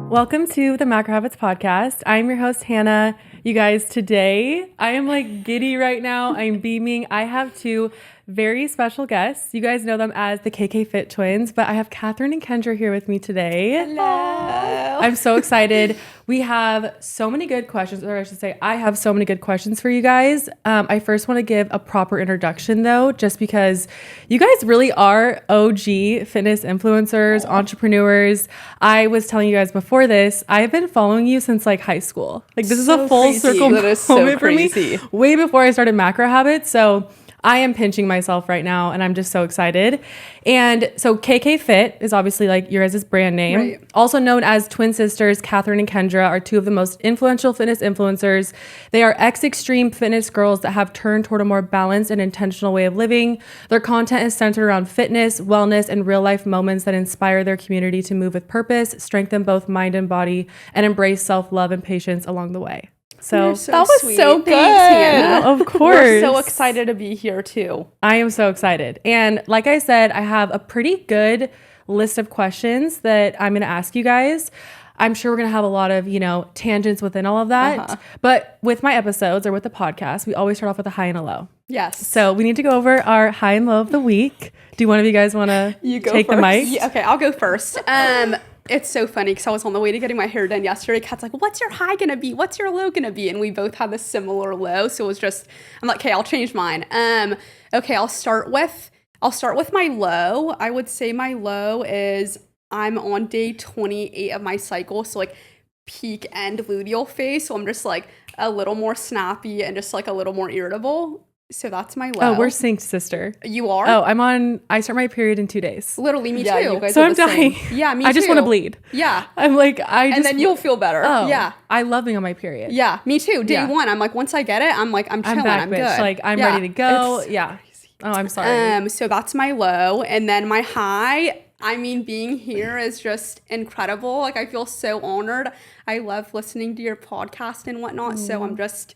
Welcome to the Macro Habits Podcast. I'm your host, Hannah. You guys, today I am like giddy right now. I'm beaming. I have two very special guests. You guys know them as the KKFIT twins, but I have Catherine and Kendra here with me today. Hello. I'm so excited. We have so many good questions, or I should say I have so many good questions for you guys. I first want to give a proper introduction though, just because you guys really are OG fitness influencers, entrepreneurs. I was telling you guys before this, I've been following you since like high school. Like this is a full circle moment for me, way before I started Macro Habits. So I am pinching myself right now and I'm just so excited. And so KKFIT is obviously like your guys' brand name. Right. Also known as twin sisters, Catherine and Kendra are two of the most influential fitness influencers. They are ex-extreme fitness girls that have turned toward a more balanced and intentional way of living. Their content is centered around fitness, wellness, and real life moments that inspire their community to move with purpose, strengthen both mind and body, and embrace self-love and patience along the way. So that was sweet. So good. Thanks, of course. We're so excited to be here too. I am so excited. And like I said, I have a pretty good list of questions that I'm going to ask you guys. I'm sure we're going to have a lot of, tangents within all of that. But with my episodes or with the podcast, we always start off with a high and a low. Yes. So we need to go over our high and low of the week. Do one of you guys want to take the mic? Yeah, okay, I'll go first. It's so funny because I was on the way to getting my hair done yesterday. Kat's like, what's your high gonna be? What's your low gonna be? And we both had the similar low. So it was just, I'm like, okay, I'll change mine. Okay, I'll start with my low. I would say my low is I'm on day 28 of my cycle. So like peak end luteal phase. So I'm just like a little more snappy and just like a little more irritable. So that's my low. Oh, we're synced, sister. You are? Oh, I start my period in 2 days. Literally, me too. You guys so I'm dying. Yeah, me too. I just want to bleed. Yeah. I'm like, and then you'll feel better. Oh, yeah. I love being on my period. Yeah, me too. Day one, I'm like, once I get it, I'm like, I'm chilling. I'm good. Like, I'm ready to go. Yeah. Oh, I'm sorry. So that's my low. And then my high, I mean, being here is just incredible. Like, I feel so honored. I love listening to your podcast and whatnot. So I'm just...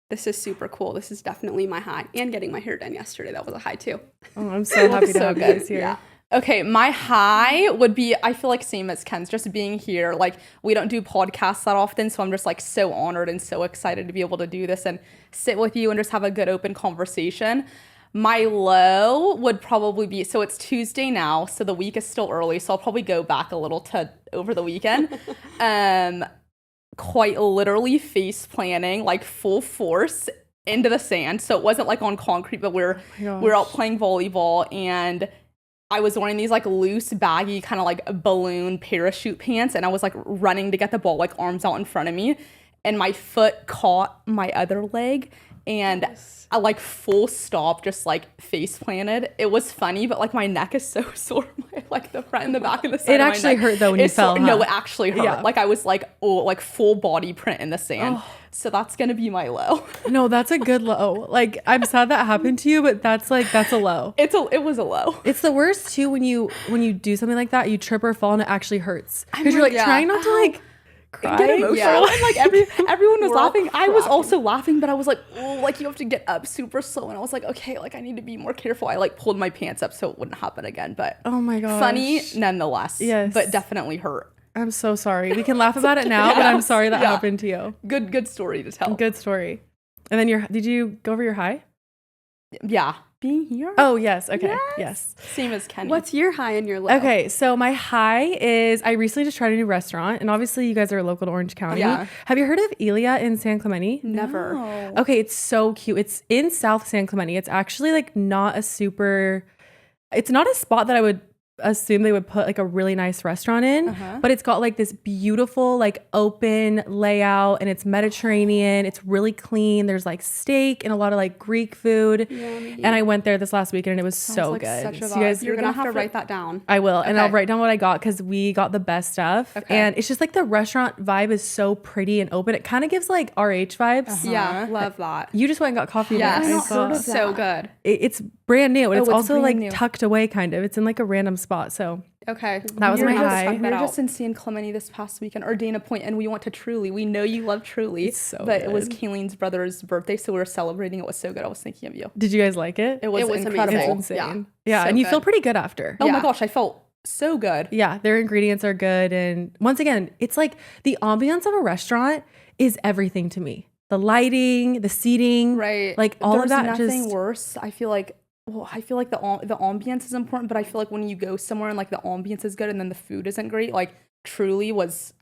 This is super cool. This is definitely my high. And getting my hair done yesterday. That was a high too. Oh, I'm so happy to have you guys here. Yeah. Okay, my high would be, I feel like same as Ken's, just being here. Like, we don't do podcasts that often, so I'm just like so honored and so excited to be able to do this and sit with you and just have a good open conversation. My low would probably be, so it's Tuesday now, so the week is still early, so I'll probably go back a little to over the weekend. Quite literally face planting, like full force into the sand. So it wasn't like on concrete, but we're out playing volleyball, and I was wearing these like loose, baggy kind of like balloon parachute pants, and I was like running to get the ball, like arms out in front of me, and my foot caught my other leg, and I like full stop just like face planted. It was funny, but like my neck is so sore. Like the front and the back of the side. It actually hurt though when you fell. No, it actually hurt. Yeah. Like I was like, like full body print in the sand. Oh. So that's gonna be my low. No, that's a good low. Like I'm sad that happened to you, but that's a low. It was a low. It's the worst too when you do something like that, you trip or fall and it actually hurts because you're like trying not to like cry. Get emotional. Yeah. And like everyone was laughing. I was also laughing, but I was like, oh, like you have to get up super slow. And I was like, okay, like I need to be more careful. I like pulled my pants up so it wouldn't happen again. But oh my gosh, funny nonetheless. Yes, but definitely hurt. I'm so sorry. We can laugh about it now, but I'm sorry that happened to you. Good story to tell. Good story. And then did you go over your high? Yeah. Being here? Oh, yes. Okay. Yes. Same as Kenny. What's your high and your low? Okay. So my high is I recently just tried a new restaurant, and obviously you guys are local to Orange County. Yeah. Have you heard of Elia in San Clemente? Never. No. Okay. It's so cute. It's in South San Clemente. It's actually like it's not a spot that I would assume they would put like a really nice restaurant in, but it's got like this beautiful like open layout, and it's Mediterranean. It's really clean. There's like steak and a lot of like Greek food. Yummy. And I went there this last weekend and it was so like good. Such a so you guys, you're gonna have to write that down. I will. Okay. And I'll write down what I got because we got the best stuff. Okay. And it's just like the restaurant vibe is so pretty and open. It kind of gives like RH vibes. Yeah, love that. You just went and got coffee. Yeah, so good. It's brand new, and Oh, it's it's also brand like new. tucked away kind of. It's in like a random spot. So Okay. that was my just, high. We were just in San Clemente this past weekend, or Dana Point, and we went to Truly. We know you love Truly. It's so but it was good. Kayleen's brother's birthday, so we were celebrating. It was so good. I was thinking of you. Did you guys like it? It was amazing. incredible. It's insane. Yeah. Yeah, So and you good. feel pretty good after. Oh my Yeah. gosh, I felt so good. Yeah, their ingredients are good. And once again, it's like the ambiance of a restaurant is everything to me. The lighting, the seating, Right. like all of There's that. nothing Just worse. I feel like the ambiance is important, but I feel like when you go somewhere and like the ambiance is good and then the food isn't great, like Truly was.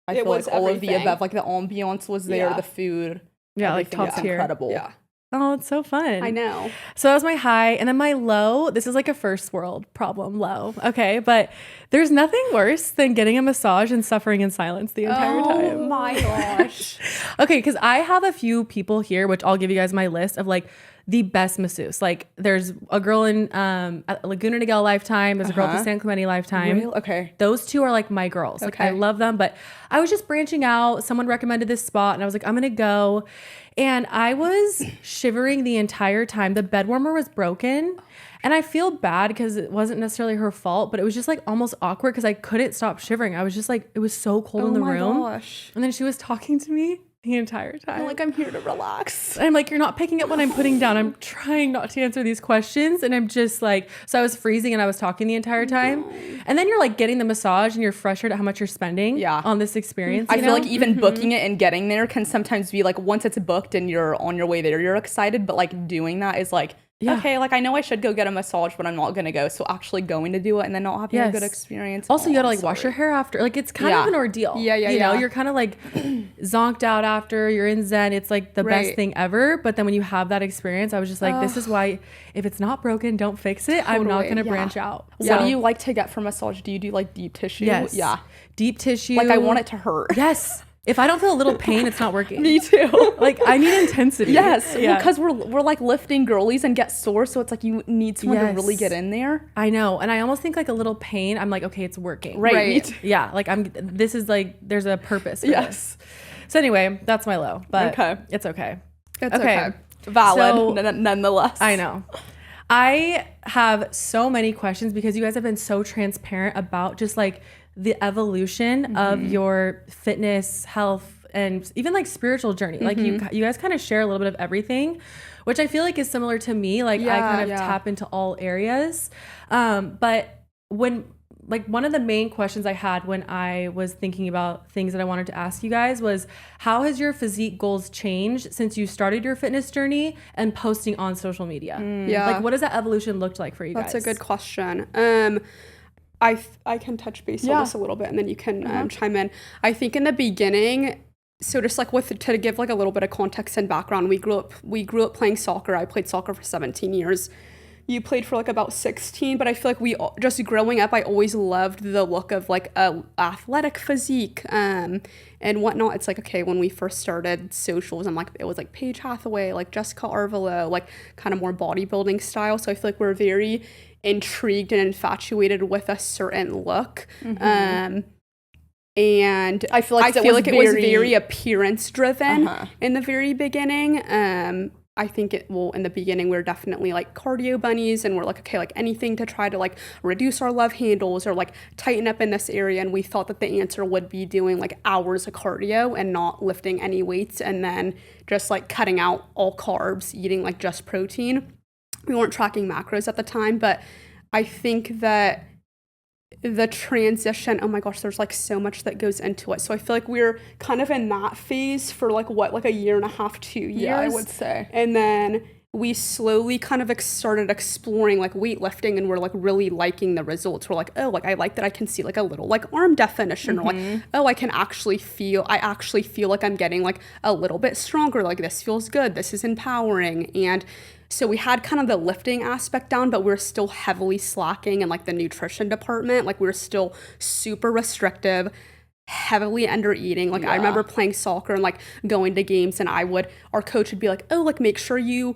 I It feel was like all of the everything. above, like the ambiance was there, Yeah. the food, yeah, like everything top was tier. incredible. Yeah. Oh, it's so fun. I know. So that was my high. And then my low, this is like a first world problem low. Okay. But there's nothing worse than getting a massage and suffering in silence the entire time. Oh my gosh. Okay. Because I have a few people here, which I'll give you guys my list of like the best masseuse. Like there's a girl in at Laguna Niguel Lifetime. There's a girl at the San Clemente Lifetime. Real? Okay. Those two are like my girls. Like I Okay. love them, but I was just branching out. Someone recommended this spot and I was like, I'm going to go. And I was shivering the entire time. The bed warmer was broken. And I feel bad because it wasn't necessarily her fault, but it was just like almost awkward because I couldn't stop shivering. I was just like, it was so cold in the room. Gosh. And then she was talking to me the entire time. I'm like, I'm here to relax. I'm like, you're not picking up what I'm putting down. I'm trying not to answer these questions. And I'm just like, so I was freezing and I was talking the entire time. And then you're like getting the massage and you're frustrated at how much you're spending Yeah. on this experience. I you feel know? like even booking it and getting there can sometimes be like once it's booked and you're on your way there, you're excited. But like doing that is like, Yeah. okay, like I know I should go get a massage, but I'm not going to go. So actually going to do it and then not having a good Yes. experience. Also, you gotta I'm like wash sorry. your hair after. Like it's kind of Yeah. an ordeal. Yeah, yeah, You know, yeah. you're kind of like zonked out after. You're in Zen. It's like the best Right. thing ever. But then when you have that experience, I was just like, this is why if it's not broken, don't fix it. I'm not Totally. gonna Yeah. branch out. What do you like to get for massage? Do you do like deep tissue? Yes. Yeah. Deep tissue. Like I want it to hurt. Yes. If I don't feel a little pain, it's not working. Me too. Like I need intensity. Yes, Yeah. because we're like lifting girlies and get sore, so it's like you need someone to really Yes. get in there. I know. And I almost think like a little pain, I'm like, okay, it's working. Right. Right. Me too. Yeah. Like this is like, there's a purpose for Yes. this. So anyway, that's my low, but Okay. it's okay. It's okay. Valid, So- nonetheless. I know. I have so many questions because you guys have been so transparent about just like the evolution of your fitness, health, and even like spiritual journey. Like you guys kind of share a little bit of everything, which I feel like is similar to me. Like I kind of Yeah. tap into all areas. But when like one of the main questions I had when I was thinking about things that I wanted to ask you guys was, how has your physique goals changed since you started your fitness journey and posting on social media? Yeah. Like what has that evolution looked like for you guys? That's a good question. I can touch base on this a little bit and then you can chime in. I think in the beginning, so just like to give like a little bit of context and background, we grew up playing soccer. I played soccer for 17 years. You played for like about 16, but I feel like just growing up, I always loved the look of like a athletic physique and whatnot. It's like, okay, when we first started socials, I'm like, it was like Paige Hathaway, like Jessica Arvelo, like kind of more bodybuilding style. So I feel like we're very intrigued and infatuated with a certain look. And I feel like it was very appearance driven in the very beginning. I think in the beginning, we were definitely like cardio bunnies and we're like, okay, like anything to try to like reduce our love handles or like tighten up in this area. And we thought that the answer would be doing like hours of cardio and not lifting any weights and then just like cutting out all carbs, eating like just protein. We weren't tracking macros at the time, but I think that the transition, oh my gosh, there's like so much that goes into it. So I feel like we're kind of in that phase for like a year and a half, 2 years. Yeah, I would say. And then we slowly kind of started exploring like weightlifting and we're like really liking the results. We're like, oh, like I like that I can see like a little like arm definition or like, oh, I actually feel like I'm getting like a little bit stronger. Like this feels good. This is empowering. And so we had kind of the lifting aspect down, but we're still heavily slacking in like the nutrition department. Like we're still super restrictive, heavily under eating. Like I remember playing soccer and like going to games and our coach would be like, oh, like make sure you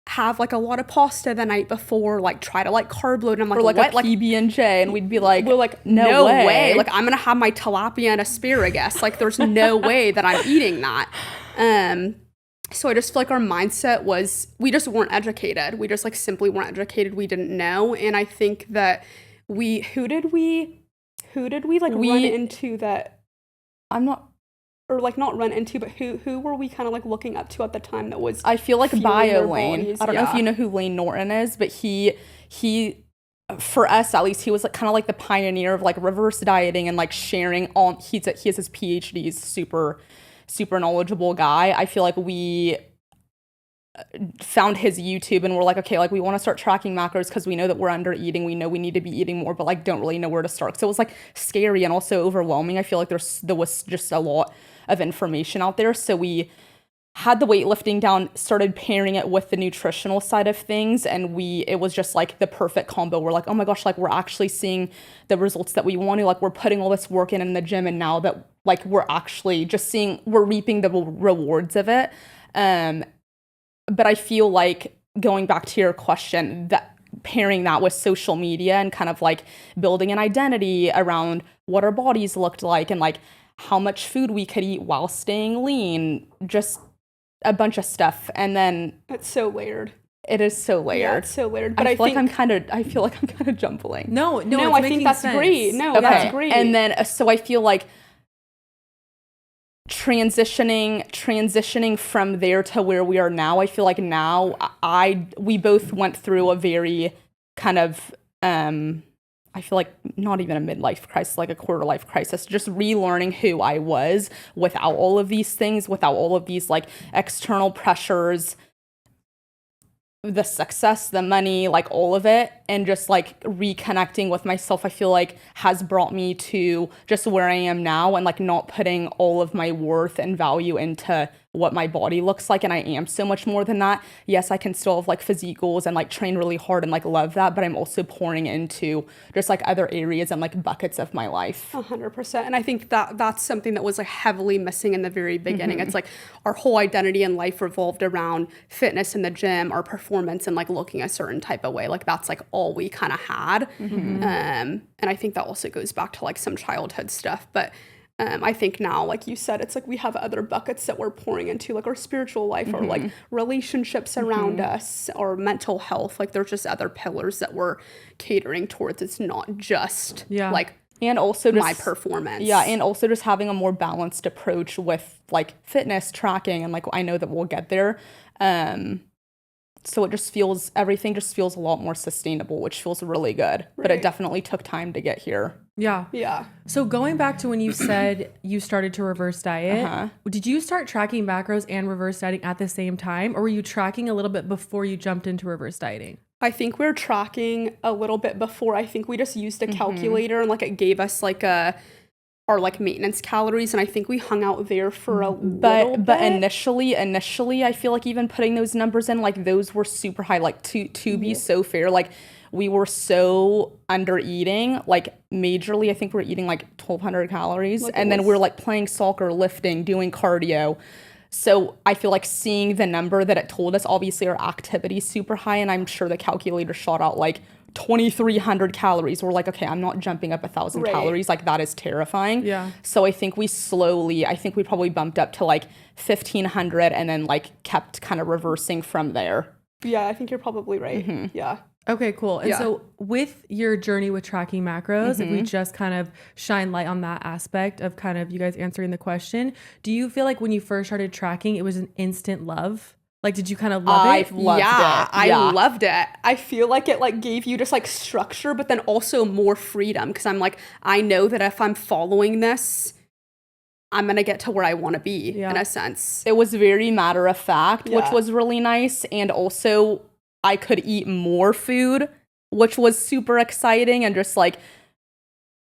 have like a lot of pasta the night before, like try to like carb load. And I'm like, Or like what? a PB&J, and we'd be like, We're like, no way. Like I'm gonna have my tilapia and asparagus. Like there's no way that I'm eating that. So I just feel like our mindset was, we just weren't educated. We just like simply weren't educated. We didn't know. And I think that who did we like run into that? I'm not, or like not run into, but who were we kind of like looking up to at the time that was, I feel like Bio Lane. bodies? I don't know if you know who Lane Norton is, but he for us at least, he was like kind of like the pioneer of like reverse dieting and like sharing on, he has his PhDs, super knowledgeable guy. I feel like we found his YouTube and we're like, okay, like we want to start tracking macros because we know that we're under eating. We know we need to be eating more, but like don't really know where to start. So it was like scary and also overwhelming. I feel like there was just a lot of information out there. So we had the weightlifting down, started pairing it with the nutritional side of things, and it was just like the perfect combo. We're like, oh my gosh, like we're actually seeing the results that we want to, like we're putting all this work in the gym, and now that like we're actually just we're reaping the rewards of it. But I feel like, going back to your question, that pairing that with social media and kind of like building an identity around what our bodies looked like and like how much food we could eat while staying lean, just a bunch of stuff. And then it's so layered. It is so layered. Yeah, it's so layered. But I feel like I'm kind of jumbling. No, I think that's sense. great. No, okay. That's great. And then so I feel like transitioning from there to where we are now, I feel like now we both went through a very kind of I feel like not even a midlife crisis, like a quarter life crisis, just relearning who I was without all of these things, without all of these like external pressures, the success, the money, like all of it, and just like reconnecting with myself, I feel like has brought me to just where I am now, and like not putting all of my worth and value into what my body looks like. And I am so much more than that. Yes, I can still have like physique goals and like train really hard and like love that, but I'm also pouring into just like other areas and like buckets of my life. 100%. And I think that's something that was like heavily missing in the very beginning. It's like our whole identity in life revolved around fitness in the gym, our performance, and like looking a certain type of way. Like that's like all we kind of had. And I think that also goes back to like some childhood stuff. But I think now, like you said, it's like we have other buckets that we're pouring into, like our spiritual life or like relationships around us or mental health. Like there's just other pillars that we're catering towards. It's not just like and also just, my performance. Yeah, and also just having a more balanced approach with like fitness tracking, and like I know that we'll get there. So everything just feels a lot more sustainable, which feels really good. Right. But it definitely took time to get here. Yeah. So going back to when you said you started to reverse diet, did you start tracking macros and reverse dieting at the same time? Or were you tracking a little bit before you jumped into reverse dieting? I think we're tracking a little bit before. I think we just used a calculator and like it gave us like our like maintenance calories, and I think we hung out there for a little bit. But initially I feel like even putting those numbers in, like those were super high. Like to be so fair, like we were so under eating, like majorly. I think we're eating like 1,200 calories, and then we're like playing soccer, lifting, doing cardio. So I feel like seeing the number that it told us, obviously our activity is super high, and I'm sure the calculator shot out like 2,300 calories. We're like, okay, I'm not jumping up 1,000 calories. Like that is terrifying. Yeah. So I think we probably bumped up to like 1,500 and then like kept kind of reversing from there. Yeah, I think you're probably right. Yeah. Okay, cool. And so with your journey with tracking macros, if we just kind of shine light on that aspect of kind of you guys answering the question, do you feel like when you first started tracking, it was an instant love? Like, did you kind of love it? I loved it. I feel like it like gave you just like structure, but then also more freedom. Because I'm like, I know that if I'm following this, I'm going to get to where I want to be in a sense. It was very matter of fact, which was really nice. And also I could eat more food, which was super exciting. And just like,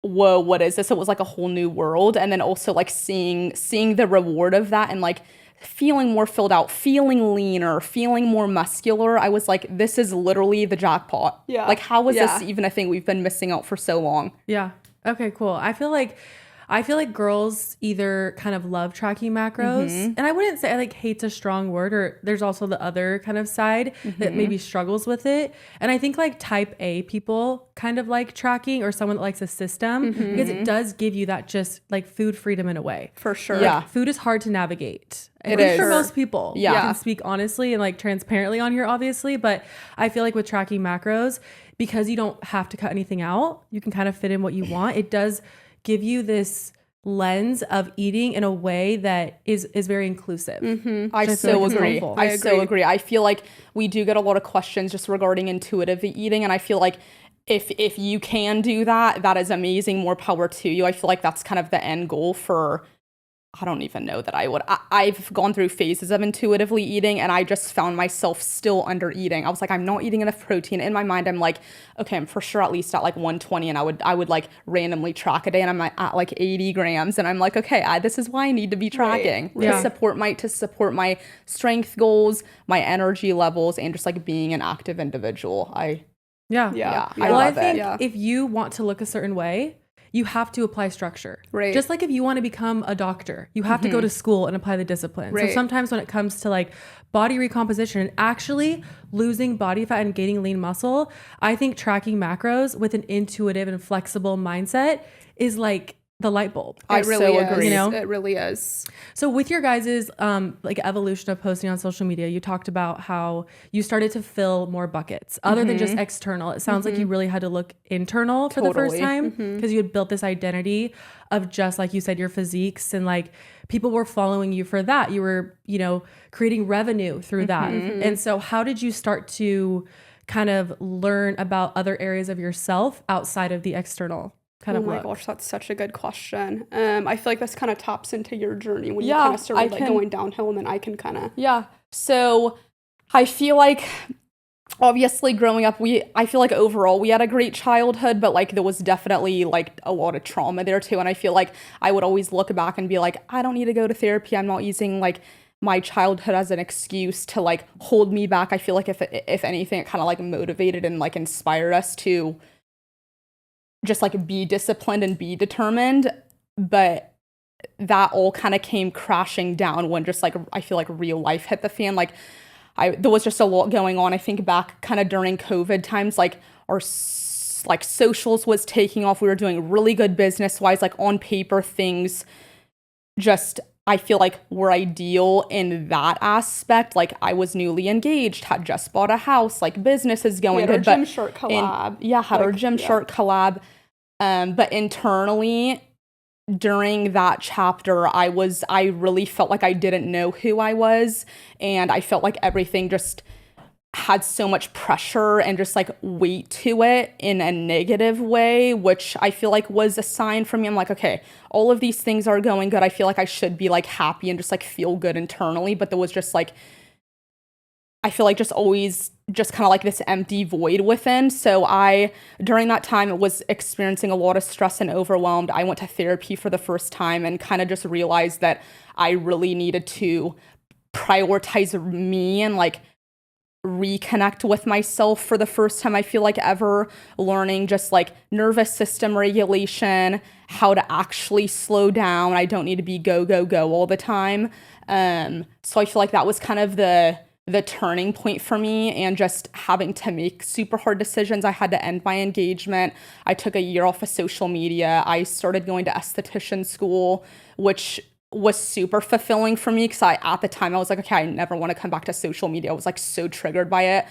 whoa, what is this? It was like a whole new world. And then also like seeing the reward of that and like feeling more filled out, feeling leaner, feeling more muscular. I was like, this is literally the jackpot. Yeah. Like, how is this even a thing we've been missing out for so long? Yeah. Okay, cool. I feel like I feel like girls either kind of love tracking macros, and I wouldn't say like hate's a strong word, or there's also the other kind of side that maybe struggles with it. And I think like type A people kind of like tracking, or someone that likes a system, because it does give you that just like food freedom in a way. For sure. Yeah. Food is hard to navigate. It At least is. for most people. Yeah. I can speak honestly and like transparently on here, obviously, but I feel like with tracking macros, because you don't have to cut anything out, you can kind of fit in what you want. It does give you this lens of eating in a way that is very inclusive. I so agree. I so agree. I feel like we do get a lot of questions just regarding intuitive eating, and I feel like if you can do that, that is amazing. More power to you. I feel like that's kind of the end goal for. I don't even know that I would. I've gone through phases of intuitively eating, and I just found myself still under eating. I was like, I'm not eating enough protein. In my mind, I'm like, okay, I'm for sure at least at like 120, and I would like randomly track a day, and I'm at like 80 grams, and I'm like, okay, this is why I need to be tracking to support my strength goals, my energy levels, and just like being an active individual. I Yeah. I Well, I love think it. if you want to look a certain way, you have to apply structure. Right. Just like if you want to become a doctor, you have to go to school and apply the discipline. So Right. sometimes when it comes to like body recomposition and actually losing body fat and gaining lean muscle, I think tracking macros with an intuitive and flexible mindset is like the light bulb. I It really so is. agree. You know? It really is. So with your guys's like evolution of posting on social media, you talked about how you started to fill more buckets other than just external. It sounds like you really had to look internal for the first Totally. time because you had built this identity of just like you said, your physiques, and like people were following you for that. You were, you know, creating revenue through that. And so how did you start to kind of learn about other areas of yourself outside of the external? Kind Oh of my look? gosh, that's such a good question. I feel like this kind of taps into your journey when you Yeah, kind of started like can- going downhill, and then I can kind of. Yeah. So I feel like obviously growing up, I feel like overall we had a great childhood, but like there was definitely like a lot of trauma there too. And I feel like I would always look back and be like, I don't need to go to therapy. I'm not using like my childhood as an excuse to like hold me back. I feel like if anything, it kind of like motivated and like inspired us to just like be disciplined and be determined. But that all kind of came crashing down when just like I feel like real life hit the fan. Like there was just a lot going on. I think back kind of during COVID times, like our like socials was taking off. We were doing really good business wise, like on paper things just I feel like were ideal in that aspect. Like I was newly engaged, had just bought a house, like business is going Had our good. But Gymshark collab. had our Like, Gymshark collab. But internally during that chapter, I really felt like I didn't know who I was. And I felt like everything just had so much pressure and just like weight to it in a negative way, which I feel like was a sign for me. I'm like, okay, all of these things are going good. I feel like I should be like happy and just like feel good internally. But there was just like, I feel like just always just kind of like this empty void within. So during that time, was experiencing a lot of stress and overwhelmed. I went to therapy for the first time and kind of just realized that I really needed to prioritize me and like reconnect with myself for the first time I feel like ever, learning just like nervous system regulation, how to actually slow down. I don't need to be go all the time. So I feel like that was kind of the turning point for me, and just having to make super hard decisions. I had to end my engagement. I took a year off of social media. I started going to esthetician school, which was super fulfilling for me because at the time I was like, okay, I never want to come back to social media. I was like so triggered by it.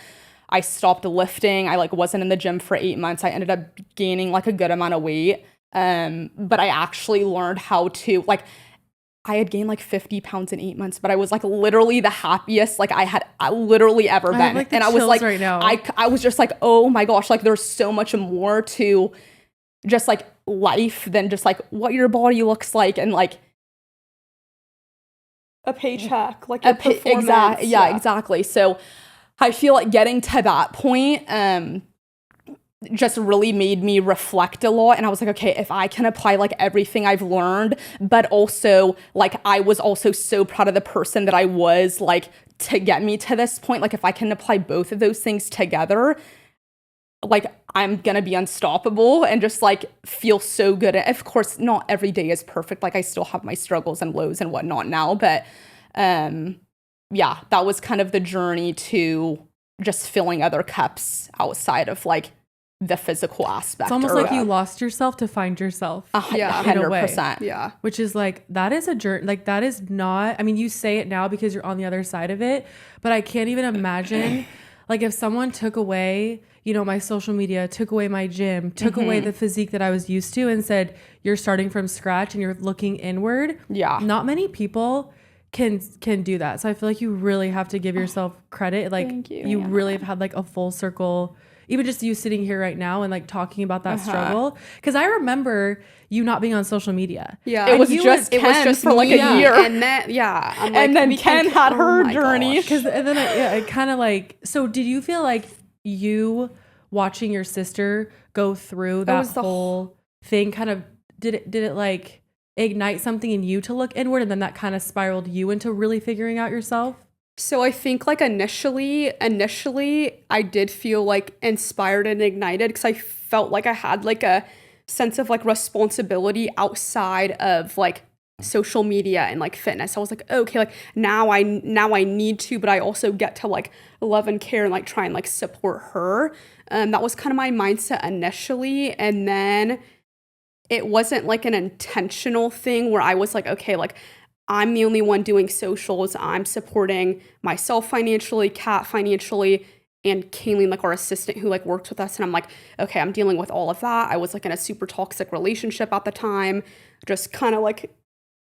I stopped lifting. I like wasn't in the gym for 8 months. I ended up gaining like a good amount of weight. But I actually learned how to like, I had gained like 50 pounds in 8 months, but I was like literally the happiest like I had literally ever been. have, like, the and I was chills like, right now. I was just like, oh my gosh, like there's so much more to just like life than just like what your body looks like and like a paycheck, like a performance. Exactly. So I feel like getting to that point just really made me reflect a lot. And I was like, okay, if I can apply like everything I've learned, but also like I was also so proud of the person that I was like to get me to this point. Like if I can apply both of those things together, like I'm gonna be unstoppable and just like feel so good. Of course, not every day is perfect. Like I still have my struggles and lows and whatnot now, but yeah, that was kind of the journey to just filling other cups outside of like the physical aspect. It's almost like you lost yourself to find yourself. Yeah, 100%. Yeah. Which is like, that is a journey. Like that is not, I mean, you say it now because you're on the other side of it, but I can't even imagine like if someone took away, you know, my social media, took away my gym, took away the physique that I was used to and said, you're starting from scratch and you're looking inward. Yeah. Not many people can do that. So I feel like you really have to give yourself credit. Like Thank you. you really have had like a full circle, even just you sitting here right now and like talking about that struggle. Cause I remember you not being on social media. Yeah. It was just Ken for like a year. And then, I'm like, And then Ken had her my journey. gosh. And then it kind of like, so did you feel like you watching your sister go through that whole thing kind of, did it like ignite something in you to look inward and then that kind of spiraled you into really figuring out yourself? So I think like initially I did feel like inspired and ignited because I felt like I had like a sense of like responsibility outside of like social media and like fitness. I was like, okay, like now I need to, but I also get to like love and care and like try and like support her. That was kind of my mindset initially. And then it wasn't like an intentional thing where I was like, okay, like I'm the only one doing socials. I'm supporting myself financially, Kat financially, and Kayleen, like our assistant who like works with us. And I'm like, okay, I'm dealing with all of that. I was like in a super toxic relationship at the time, just kind of like,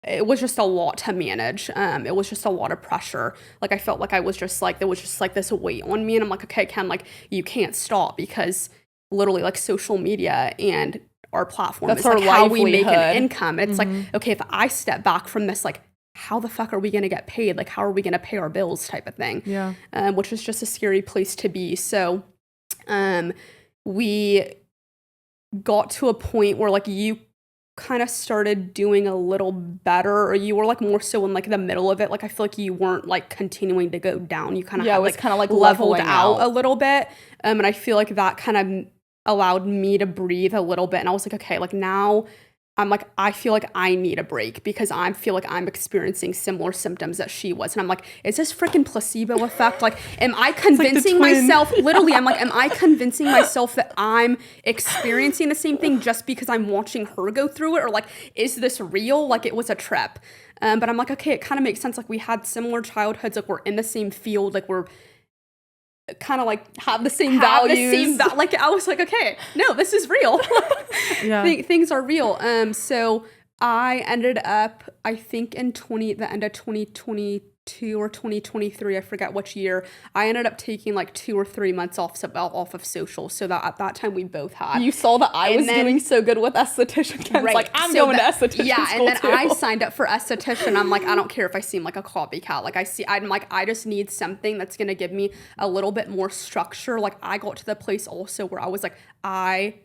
it was just a lot to manage. It was just a lot of pressure. Like I felt like I was just like, there was just like this weight on me. And I'm like, okay, Ken, like you can't stop because literally like social media and our platform is like how we make an income. And it's like, okay, if I step back from this, like how the fuck are we going to get paid? Like how are we going to pay our bills type of thing? Yeah. Which is just a scary place to be. So we got to a point where like you kind of started doing a little better, or you were like more so in like the middle of it. Like I feel like you weren't like continuing to go down. You kind of had like kind of like leveled out a little bit. And I feel like that kind of allowed me to breathe a little bit. And I was like, okay, like now I'm like, I feel like I need a break because I feel like I'm experiencing similar symptoms that she was. And I'm like, is this freaking placebo effect? Like, am I convincing myself, literally, I'm like, am I convincing myself that I'm experiencing the same thing just because I'm watching her go through it? Or like, is this real? Like it was a trip. But I'm like, okay, it kind of makes sense. Like we had similar childhoods, like we're in the same field, like we're kind of like have the same values. Like I was like, okay, no, this is real. Yeah. Things are real. So I ended up, I think in the end of 2022 or 2023, I forget which year, I ended up taking like 2 or 3 months off of social. So that at that time we both had. You saw that I was doing so good with esthetician. Right. Like I'm going to esthetician school and then too. I signed up for esthetician. I'm like, I don't care if I seem like a copycat. Like I'm like, I just need something that's going to give me a little bit more structure. Like I got to the place also where I was like, I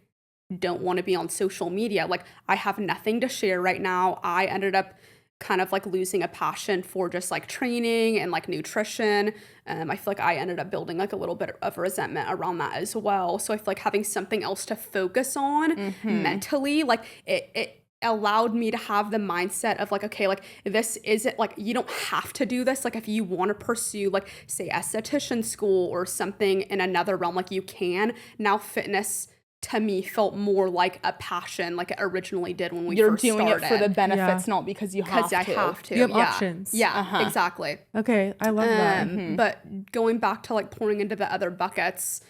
don't want to be on social media. Like I have nothing to share right now. I ended up kind of like losing a passion for just like training and like nutrition. I feel like I ended up building like a little bit of resentment around that as well. So I feel like having something else to focus on mentally, like it allowed me to have the mindset of like, okay, like this isn't like, you don't have to do this. Like if you want to pursue like say esthetician school or something in another realm, like you can. Now fitness to me felt more like a passion like it originally did when we first started. You're doing it for the benefits, not because you have to. Because I have to. You have options. Yeah, exactly. Okay, I love that. But going back to like pouring into the other buckets,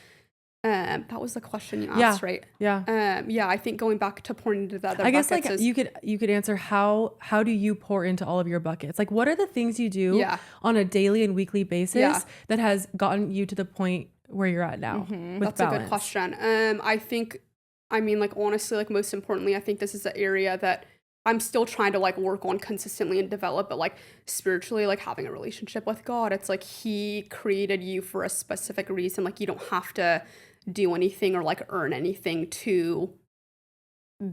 that was the question you asked, right? Yeah. Yeah, I think going back to pouring into the other buckets. I guess like you could answer how do you pour into all of your buckets? Like what are the things you do on a daily and weekly basis that has gotten you to the point where you're at now with That's balance? A good question. I mean, like honestly, like most importantly, I think this is an area that I'm still trying to like work on consistently and develop, but like spiritually, like having a relationship with God, it's like he created you for a specific reason. Like you don't have to do anything or like earn anything to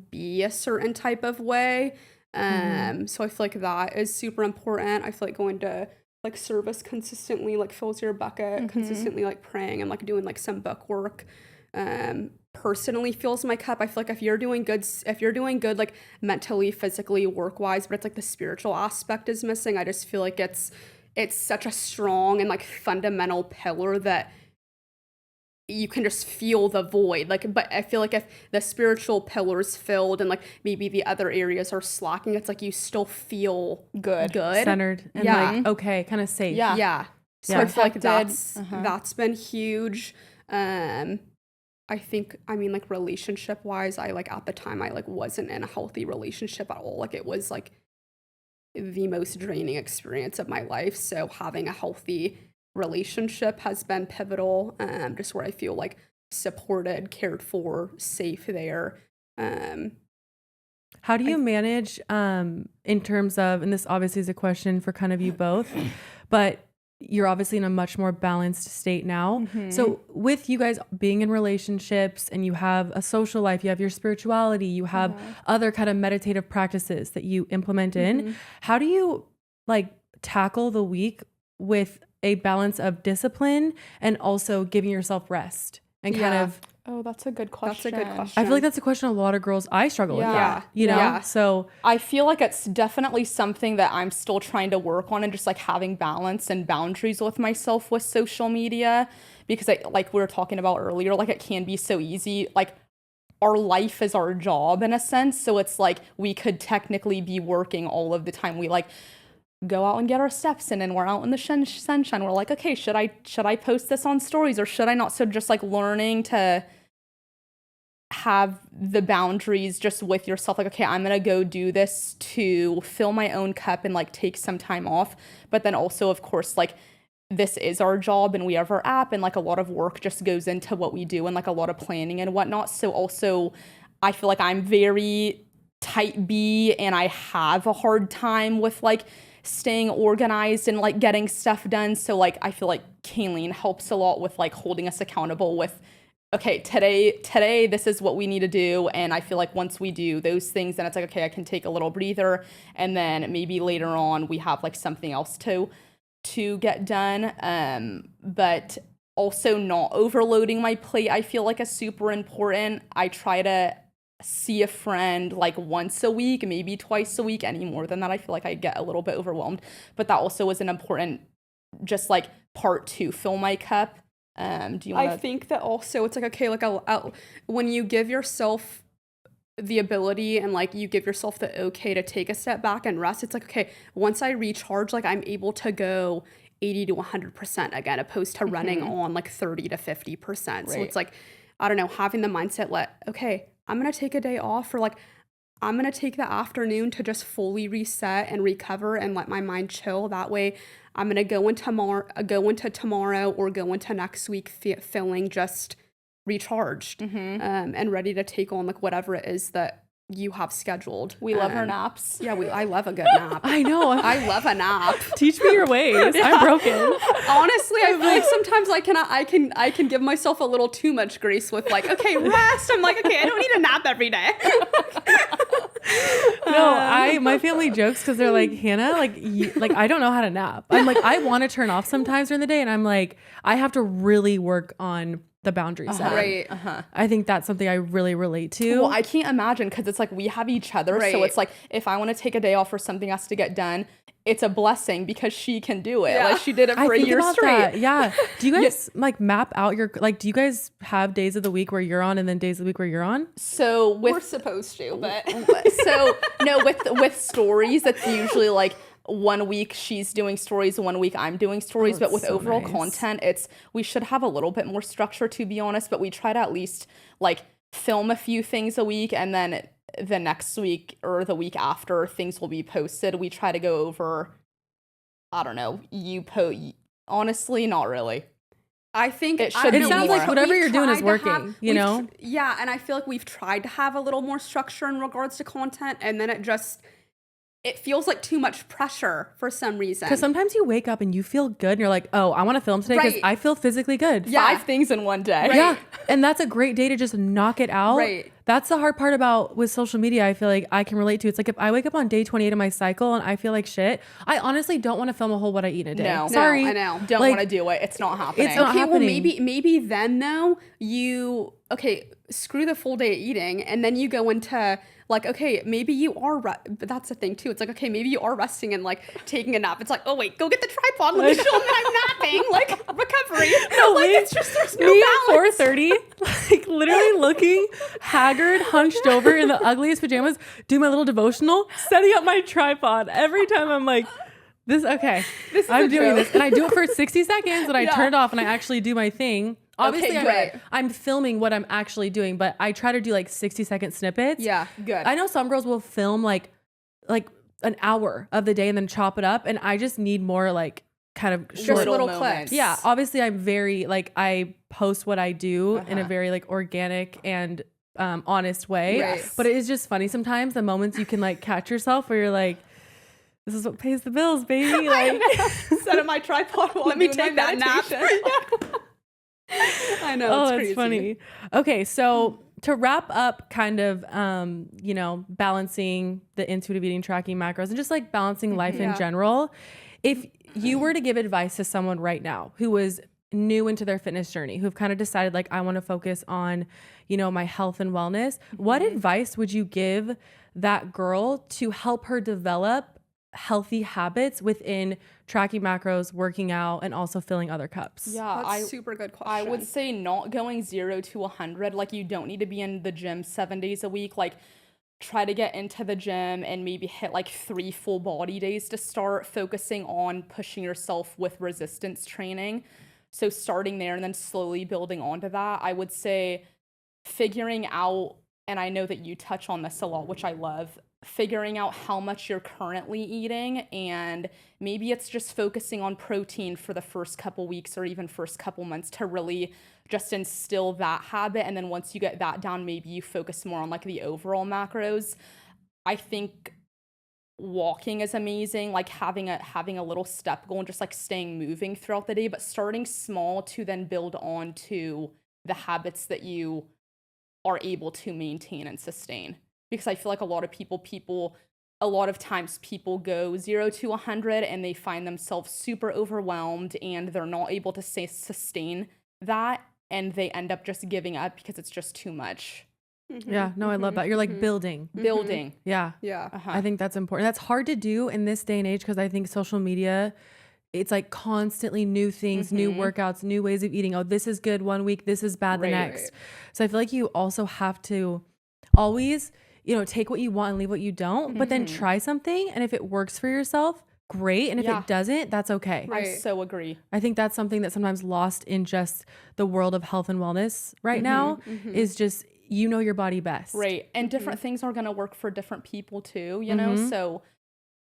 be a certain type of way. So I feel like that is super important. I feel like going to like service consistently like fills your bucket, consistently like praying and like doing like some book work personally fills my cup. I feel like if you're doing good like mentally, physically, work-wise, but it's like the spiritual aspect is missing. I just feel like it's such a strong and like fundamental pillar that you can just feel the void. Like, but I feel like if the spiritual pillar's filled and like maybe the other areas are slacking, it's like you still feel good, centered, and like okay, kind of safe. Yeah. So I feel like that's been huge. I think, I mean, like relationship wise, I like at the time I like wasn't in a healthy relationship at all. Like it was like the most draining experience of my life. So having a healthy relationship has been pivotal, just where I feel like supported, cared for, safe there. How do you manage in terms of, and this obviously is a question for kind of you both, but you're obviously in a much more balanced state now. So with you guys being in relationships and you have a social life, you have your spirituality, you have other kind of meditative practices that you implement in, how do you like tackle the week with a balance of discipline and also giving yourself rest and kind of... Oh, that's a good question. I feel like that's a question a lot of girls I struggle with. You know? So I feel like it's definitely something that I'm still trying to work on, and just like having balance and boundaries with myself with social media, because like we were talking about earlier, like it can be so easy. Like our life is our job in a sense. So it's like we could technically be working all of the time. We like go out and get our steps in and we're out in the sunshine. We're like, okay, should I post this on stories or should I not? So just like learning to have the boundaries just with yourself. Like, okay, I'm going to go do this to fill my own cup and like take some time off. But then also, of course, like this is our job and we have our app and like a lot of work just goes into what we do and like a lot of planning and whatnot. So also I feel like I'm very type B and I have a hard time with like staying organized and like getting stuff done. So like I feel like Kayleen helps a lot with like holding us accountable with, okay, today this is what we need to do. And I feel like once we do those things, then it's like, okay, I can take a little breather, and then maybe later on we have like something else to get done. But also not overloading my plate, I feel like is super important. I try to see a friend like once a week, maybe twice a week. Any more than that, I feel like I get a little bit overwhelmed. But that also is an important just like part to fill my cup. Do you want I think that also it's like, okay, like when you give yourself the ability and like you give yourself the okay to take a step back and rest, it's like, okay, once I recharge, like I'm able to go 80 to 100% again, opposed to running on like 30 to 50%. Right. So it's like, I don't know, having the mindset okay, I'm going to take a day off, or like, I'm going to take the afternoon to just fully reset and recover and let my mind chill. That way I'm going to go into tomorrow or go into next week feeling just recharged and ready to take on like whatever it is that you have scheduled. We love our naps. Yeah, I love a good nap. I know. I love a nap. Teach me your ways. I'm broken. Honestly, I feel like sometimes I can give myself a little too much grace with like, okay, rest. I'm like, okay, I don't need a nap every day. No, my family jokes because they're like, Hannah, like I don't know how to nap. I'm like, I want to turn off sometimes during the day, and I'm like, I have to really work on the boundaries. Right. I think that's something I really relate to. Well, I can't imagine, because it's like we have each other. Right. So it's like if I want to take a day off or something has to get done, it's a blessing because she can do it. Yeah. Like she did it for a year straight. That. Yeah. Do you guys like map out your, like, do you guys have days of the week where you're on and then days of the week where you're on? So we're supposed to, but so no, with stories, it's usually like 1 week she's doing stories, 1 week I'm doing stories. But with overall content, we should have a little bit more structure, to be honest, but we try to at least like film a few things a week, and then the next week or the week after things will be posted. We try to go over, I don't know, honestly, not really. I think it sounds more. Like whatever you're doing is working, you know? Yeah, and I feel like we've tried to have a little more structure in regards to content, and then it feels like too much pressure for some reason. Because sometimes you wake up and you feel good and you're like, oh, I want to film today because I feel physically good. Yeah. 5 things in one day. Right. Yeah. And that's a great day to just knock it out. Right. That's the hard part about with social media. I feel like I can relate to. It's like if I wake up on day 28 of my cycle and I feel like shit, I honestly don't want to film a whole what I eat in a day. No. Sorry. No, I know. Don't Like, want to do it. It's not happening. It's not Okay, well, happening. maybe then though screw the full day eating, and then you go into like, okay, maybe you are, but that's the thing too. It's like, okay, maybe you are resting and like taking a nap. It's like, oh wait, go get the tripod. Let me show them that I'm napping. Like recovery. No, like me- it's just there's no Me balance. at 4:30, like literally looking haggard, hunched over in the ugliest pajamas, do my little devotional, setting up my tripod. Every time I'm like, I'm doing this. And I do it for 60 seconds and I Yeah. turn it off and I actually do my thing. Obviously, good. I'm filming what I'm actually doing, but I try to do like 60-second snippets. Yeah. Good. I know some girls will film like an hour of the day and then chop it up. And I just need more like kind of Just short little moments. clips. Yeah, obviously I'm very like I post what I do in a Uh-huh. very like organic and honest way. Yes. But it is just funny sometimes the moments you can like catch yourself where you're like, this is what pays the bills, baby. Like Set up my tripod while Let me I'm doing take my that nap. meditation. I know. oh, It's it's crazy. funny. Okay, so to wrap up kind of balancing the intuitive eating, tracking macros, and just like balancing life in Yeah. general, if you were to give advice to someone right now who was new into their fitness journey, who've kind of decided like I want to focus on, my health and wellness, what advice would you give that girl to help her develop healthy habits within tracking macros, working out, and also filling other cups? Yeah, That's a super good question. I would say not going 0 to 100. Like you don't need to be in the gym 7 days a week. Like try to get into the gym and maybe hit like 3 full body days to start focusing on pushing yourself with resistance training. So starting there and then slowly building onto that. I would say figuring out, and I know that you touch on this a lot, which I love, figuring out how much you're currently eating, and maybe it's just focusing on protein for the first couple weeks or even first couple months to really just instill that habit. And then once you get that down, maybe you focus more on like the overall macros. I think walking is amazing, like having a little step goal and just like staying moving throughout the day, but starting small to then build on to the habits that you are able to maintain and sustain. Because I feel like a lot of times people go 0 to 100 and they find themselves super overwhelmed and they're not able to sustain that, and they end up just giving up because it's just too much. Yeah, no, I love that. You're like building. Building. Yeah. Yeah. I think that's important. That's hard to do in this day and age because I think social media, it's like constantly new things, new workouts, new ways of eating. Oh, this is good one week, this is bad the next. Right. So I feel like you also have to always, take what you want and leave what you don't, but then try something. And if it works for yourself, great. And if Yeah. it doesn't, that's okay. Right. I so agree. I think that's something that's sometimes lost in just the world of health and wellness right now is just, your body best. Right. And different things are going to work for different people too, So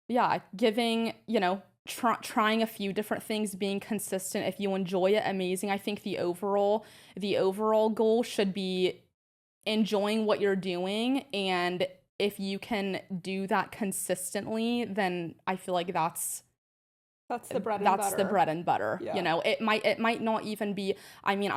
yeah, giving, trying a few different things, being consistent. If you enjoy it, amazing. I think the overall goal should be enjoying what you're doing, and if you can do that consistently, then I feel like that's the bread and that's butter. the bread and butter. Yeah. It might not even be, I mean,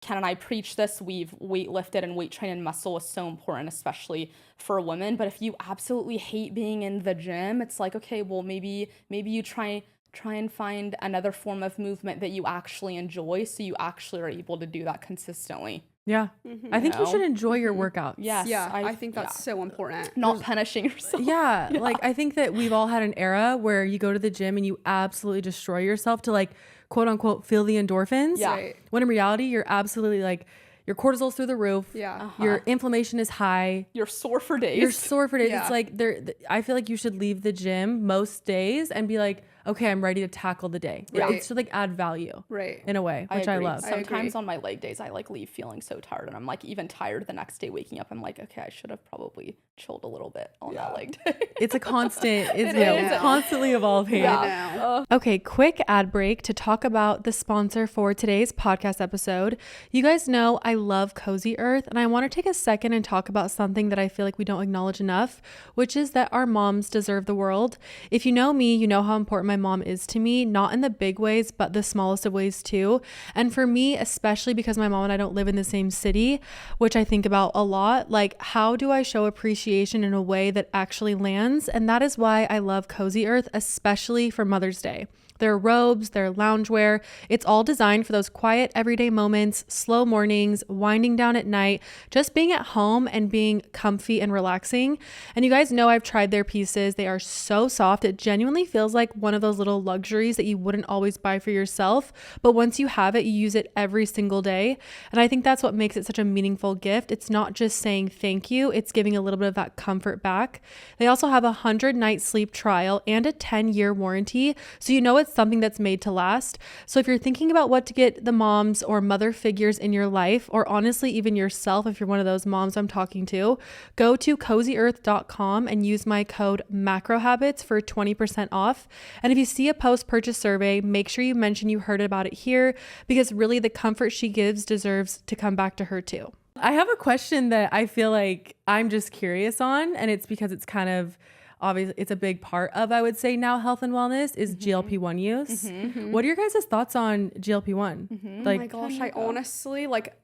Ken and I preach this. We've weightlifted, and weight training muscle is so important, especially for women. But if you absolutely hate being in the gym, it's like, okay, well, maybe you try and find another form of movement that you actually enjoy, so you actually are able to do that consistently. Yeah. I think you should enjoy your workouts. Yes. Yeah, I think that's so important. Not punishing yourself. Yeah, like I think that we've all had an era where you go to the gym and you absolutely destroy yourself to like quote unquote feel the endorphins. Yeah. Right. When in reality, you're absolutely like your cortisol's through the roof. Yeah. Your inflammation is high. You're sore for days. You're sore for days. Yeah. It's like I feel like you should leave the gym most days and be like, okay, I'm ready to tackle the day. Right. It should like add value Right. in a way, which I agree. love. Sometimes on my leg days, I like leave feeling so tired, and I'm like even tired the next day waking up. I'm like, okay, I should have probably chilled a little bit on that leg day. It's a constant, it's is. constantly evolving. I know. Okay, quick ad break to talk about the sponsor for today's podcast episode. You guys know I love Cozy Earth, and I want to take a second and talk about something that I feel like we don't acknowledge enough, which is that our moms deserve the world. If you know me, you know how important my my mom is to me, not in the big ways, but the smallest of ways too. And for me, especially because my mom and I don't live in the same city, which I think about a lot, like how do I show appreciation in a way that actually lands? And that is why I love Cozy Earth, especially for Mother's Day. Their robes, their loungewear, it's all designed for those quiet everyday moments, slow mornings, winding down at night, just being at home and being comfy and relaxing. And you guys know I've tried their pieces. They are so soft. It genuinely feels like one of those little luxuries that you wouldn't always buy for yourself. But once you have it, you use it every single day. And I think that's what makes it such a meaningful gift. It's not just saying thank you, it's giving a little bit of that comfort back. They also have a 100-night sleep trial and a 10-year warranty. So you know it's something that's made to last. So if you're thinking about what to get the moms or mother figures in your life, or honestly even yourself, if you're one of those moms I'm talking to, go to cozyearth.com and use my code macrohabits for 20% off. And if you see a post-purchase survey, make sure you mention you heard about it here, because really the comfort she gives deserves to come back to her too. I have a question that I feel like I'm just curious on, and it's because it's kind of obviously it's a big part of, I would say, now health and wellness is GLP-1 use. What are your guys' thoughts on GLP-1? Like, oh my gosh, I honestly, like,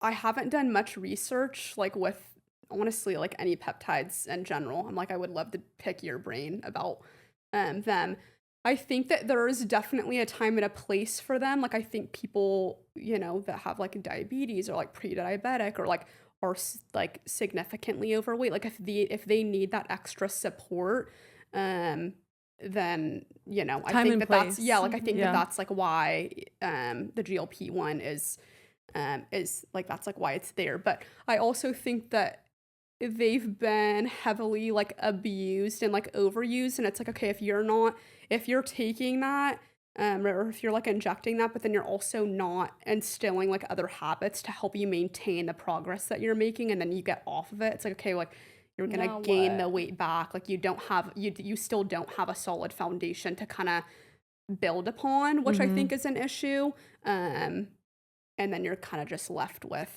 I haven't done much research, like, with, honestly, like, any peptides in general. I'm like, I would love to pick your brain about them. I think that there is definitely a time and a place for them. Like, I think people, you know, that have, like, diabetes or, like, pre-diabetic or, like, are like significantly overweight, like if they need that extra support, then, you know, I think that that's, yeah, like I think that that's like why the GLP-1 is like, that's like why it's there. But I also think that they've been heavily like abused and like overused, and it's like, okay, if you're taking that or if you're like injecting that, but then you're also not instilling like other habits to help you maintain the progress that you're making, and then you get off of it, it's like, okay, like you're gonna gain the weight back, like you still don't have a solid foundation to kind of build upon, which I think is an issue. And then you're kind of just left with,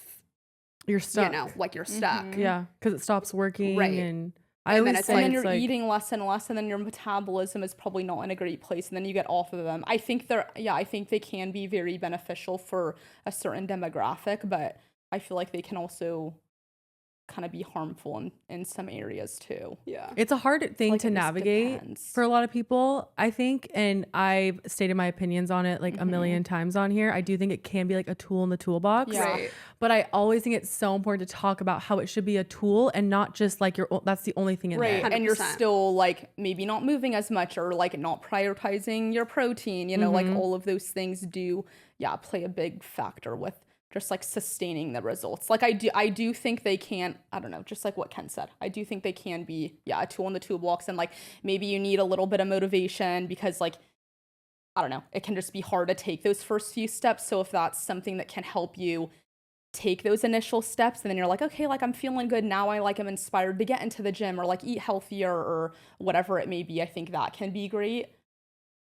you're stuck, you know, like you're stuck. Yeah, because it stops working, right? And and then you're eating less and less, and then your metabolism is probably not in a great place, and then you get off of them. I think they can be very beneficial for a certain demographic, but I feel like they can also kind of be harmful in some areas too. Yeah. It's a hard thing to navigate for a lot of people, I think. And I've stated my opinions on it like a million times on here. I do think it can be like a tool in the toolbox. Yeah. Right. But I always think it's so important to talk about how it should be a tool and not just like that's the only thing in there. Right. And you're still like maybe not moving as much, or like not prioritizing your protein, you know, like all of those things do play a big factor with just like sustaining the results. Like I do think they can, I don't know, just like what Ken said, I do think they can be a tool in the toolbox, and like maybe you need a little bit of motivation because like, I don't know, it can just be hard to take those first few steps. So if that's something that can help you take those initial steps, and then you're like, okay, like I'm feeling good now, I like am inspired to get into the gym or like eat healthier or whatever it may be, I think that can be great.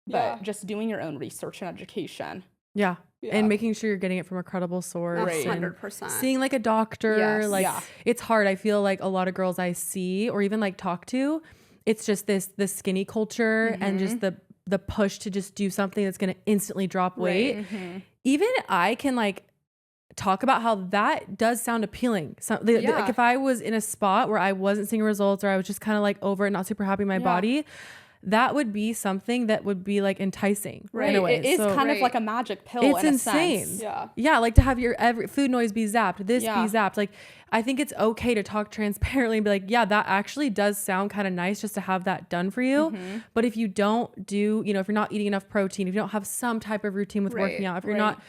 But just doing your own research and education. Yeah. And making sure you're getting it from a credible source. Right. 100%. Seeing like a doctor. It's hard. I feel like a lot of girls I see or even like talk to, it's just the skinny culture and just the push to just do something that's going to instantly drop weight. Even I can like talk about how that does sound appealing. So like if I was in a spot where I wasn't seeing results, or I was just kind of like over it, not super happy with my body, that would be something that would be like enticing. Right. In a way. It is kind of like a magic pill. It's in insane. A sense. Yeah. Like to have your every food noise be zapped, this be zapped. Like I think it's okay to talk transparently and be like, yeah, that actually does sound kind of nice just to have that done for you. But if you don't do, you know, if you're not eating enough protein, if you don't have some type of routine with working out, if you're not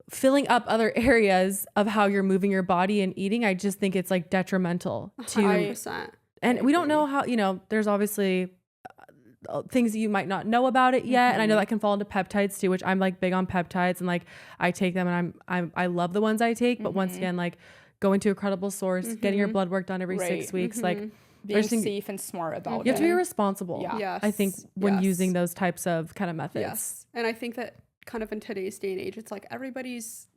filling up other areas of how you're moving your body and eating, I just think it's like detrimental to 100%. And we don't know how, you know, there's obviously things that you might not know about it yet. And I know that can fall into peptides too, which I'm like big on peptides, and like I take them and I love the ones I take. But once again, like going to a credible source, getting your blood work done every 6 weeks, like being safe and smart about it. You have to be responsible. Yes. I think when using those types of kind of methods. Yes. And I think that kind of in today's day and age, it's like everybody's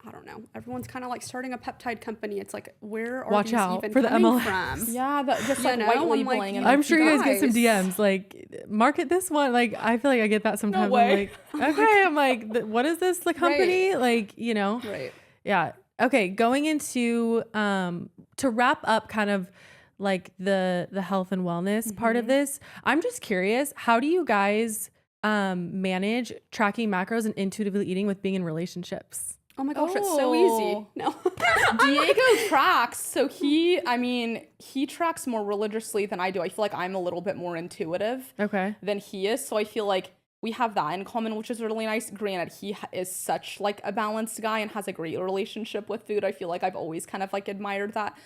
I don't know. Everyone's kind of like starting a peptide company. It's like, where are Watch these out even for the coming MLS. from? Yeah, just like know, white I'm like, labeling. And I'm sure you guys get some guys. DMs like market this one. Like I feel like I get that sometimes. way. I'm like, okay, I'm like, what is this? The company? Right. Like, you know? Right. Yeah. Okay. Going into to wrap up kind of like the health and wellness part of this, I'm just curious, how do you guys manage tracking macros and intuitively eating with being in relationships? Oh my gosh, it's so easy. No. Diego tracks. So he tracks more religiously than I do. I feel like I'm a little bit more intuitive than he is. So I feel like we have that in common, which is really nice. Granted, he is such like a balanced guy and has a great relationship with food. I feel like I've always kind of like admired that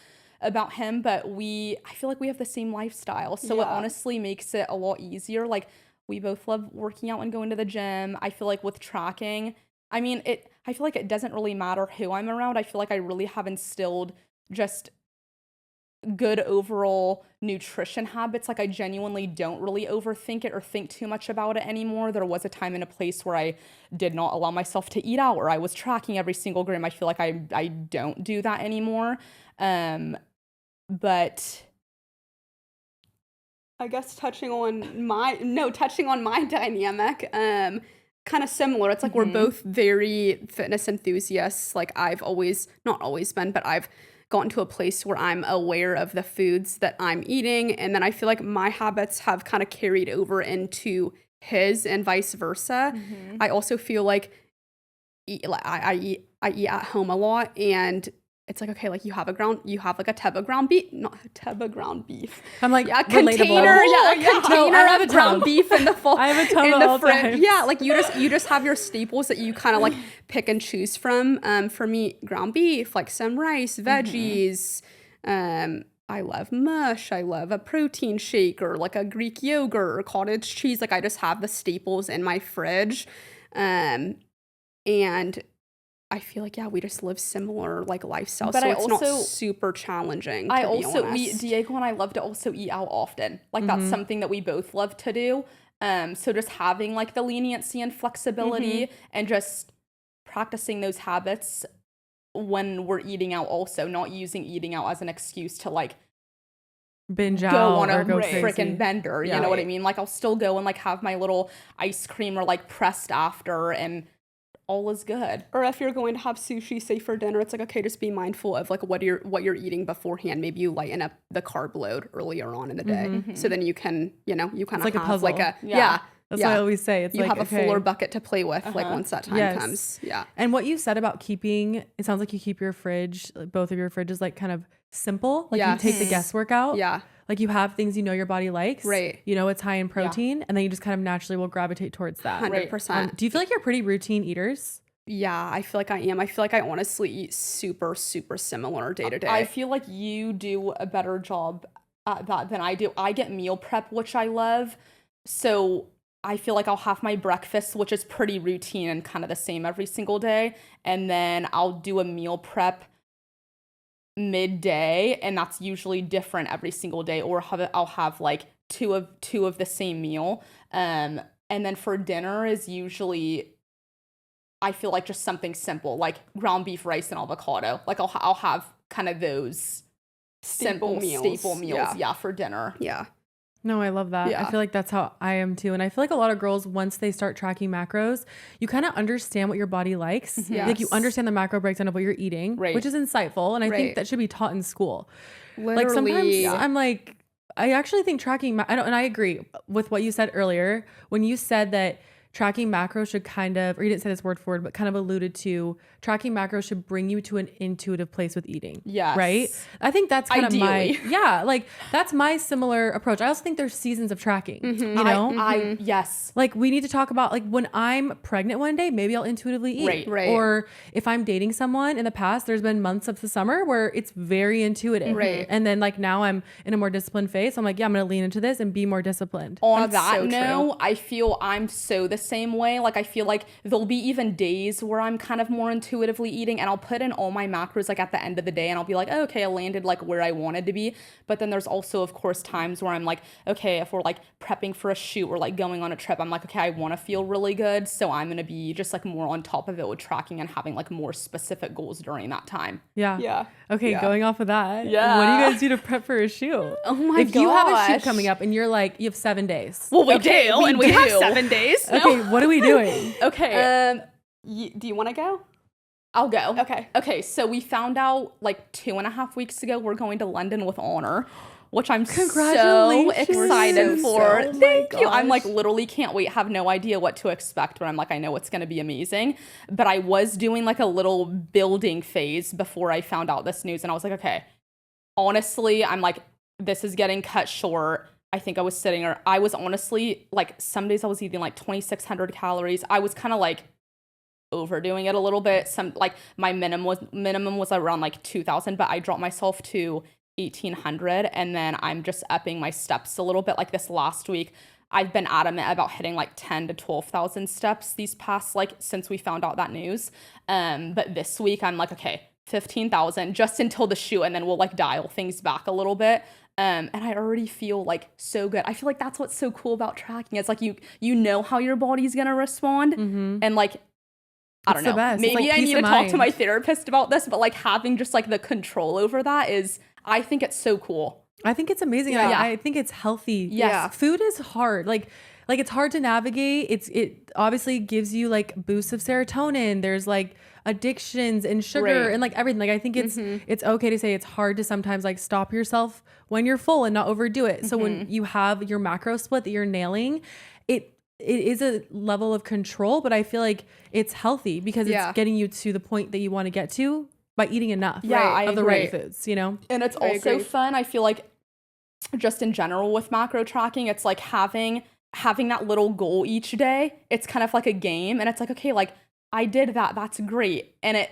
about him, but I feel like we have the same lifestyle. So it honestly makes it a lot easier. Like we both love working out and going to the gym. I feel like with tracking, I feel like it doesn't really matter who I'm around. I feel like I really have instilled just good overall nutrition habits. Like I genuinely don't really overthink it or think too much about it anymore. There was a time and a place where I did not allow myself to eat out, or I was tracking every single gram. I feel like I don't do that anymore. But I guess touching on my dynamic, kind of similar. It's like we're both very fitness enthusiasts. Like I've not always been, but I've gotten to a place where I'm aware of the foods that I'm eating. And then I feel like my habits have kind of carried over into his and vice versa. I also feel like I eat at home a lot, and it's like, okay, like you have like a tub of ground beef, not a tub of ground beef. I'm like, a relatable. container of ground beef in the I have a ton of all fridge. time. Yeah, like you just have your staples that you kind of like pick and choose from. For me, ground beef, like some rice, veggies. I love mush. I love a protein shake or like a Greek yogurt or cottage cheese. Like I just have the staples in my fridge. And I feel like, we just live similar like lifestyles. But so it's not super challenging. Diego and I love to also eat out often. Like that's something that we both love to do. So just having like the leniency and flexibility and just practicing those habits when we're eating out, also not using eating out as an excuse to like binge go out on a or go freaking bender. Yeah. You know what I mean? Like I'll still go and like have my little ice cream or like pressed after, and all is good. Or if you're going to have sushi, say for dinner, it's like, okay, just be mindful of like what you're eating beforehand. Maybe you lighten up the carb load earlier on in the day, so then you can, you kind of like have a puzzle. like a That's what I always say. It's you like have a fuller bucket to play with, like once that time comes. Yeah. And what you said about keeping, it sounds like you keep your fridge, like both of your fridges, like kind of simple. Like you take the guesswork out. Yeah. Like you have things you know your body likes. Right. You know it's high in protein, and then you just kind of naturally will gravitate towards that. 100%. Do you feel like you're pretty routine eaters? Yeah, I feel like I am. I feel like I honestly eat super, super similar day to day. I feel like you do a better job at that than I do. I get meal prep, which I love. So I feel like I'll have my breakfast, which is pretty routine and kind of the same every single day. And then I'll do a meal prep midday, and that's usually different every single day. Or I'll have like two of the same meal. And then for dinner is usually, I feel like just something simple, like ground beef, rice, and avocado. Like I'll have kind of those staple meals for dinner. Yeah. No, I love that. Yeah. I feel like that's how I am too. And I feel like a lot of girls, once they start tracking macros, you kind of understand what your body likes. Yes. Like you understand the macro breakdown of what you're eating, which is insightful. And I think that should be taught in school. Literally. Like sometimes I'm like, I actually think tracking, and I agree with what you said earlier when you said that tracking macros should kind of, or you didn't say this word for word, but kind of alluded to tracking macros should bring you to an intuitive place with eating. Yes. Right? I think that's kind of like that's my similar approach. I also think there's seasons of tracking, you know? Yes. Like we need to talk about like when I'm pregnant one day, maybe I'll intuitively eat. Right. Or if I'm dating someone in the past, there's been months of the summer where it's very intuitive. Right. And then like now I'm in a more disciplined phase. So I'm like, I'm going to lean into this and be more disciplined. On that note, I feel I'm so the same way. Like I feel like there'll be even days where I'm kind of more intuitively eating, and I'll put in all my macros like at the end of the day, and I'll be like, oh, okay, I landed like where I wanted to be. But then there's also, of course, times where I'm like, okay, if we're like prepping for a shoot or like going on a trip, I'm like, okay, I want to feel really good, so I'm gonna be just like more on top of it with tracking and having like more specific goals during that time. Yeah. Okay, Yeah. going off of that, Yeah. what do you guys do to prep for a shoot? Oh my If you have a shoot gosh. coming up and you're like, you have 7 days. Well, we Okay, do, and we have 7 days. Okay, what are we doing? Okay. Do you want to go? I'll go. Okay. Okay, so we found out like 2.5 weeks ago we're going to London with honor, which I'm so Congratulations. excited So, for. so- oh my Thank you. I'm like gosh. literally can't wait. Have no idea what to expect, but I'm like, I know it's going to be amazing. But I was doing like a little building phase before I found out this news, and I was like, okay, honestly, I'm like, this is getting cut short. I think I was honestly like, some days I was eating like 2,600 calories. I was kind of like overdoing it a little bit. Some like my minimum was around like 2,000, but I dropped myself to 1,800, and then I'm just upping my steps a little bit. Like this last week, I've been adamant about hitting like 10 to 12,000 steps these past like since we found out that news. But this week I'm like, okay, 15,000 just until the shoot, and then we'll like dial things back a little bit. And I already feel like so good. I feel like that's what's so cool about tracking. It's like you know how your body's gonna respond, and like I don't It's the know. best. It's Maybe like I peace need of to talk to mind. my therapist about this, but like having just like the control over that is, I think it's so cool. I think it's amazing. Yeah. I think it's healthy. Yes. Food is hard. Like it's hard to navigate. It obviously gives you like boosts of serotonin. There's like addictions and sugar Right. and like everything. Like I think it's okay to say it's hard to sometimes like stop yourself when you're full and not overdo it. So when you have your macro split that you're nailing, it is a level of control, but I feel like it's healthy because Yeah. it's getting you to the point that you want to get to by eating enough Yeah, of the right foods, you know? And it's I also agree. fun. I feel like just in general with macro tracking, it's like having that little goal each day. It's kind of like a game, and it's like, okay, like I did that. That's great. And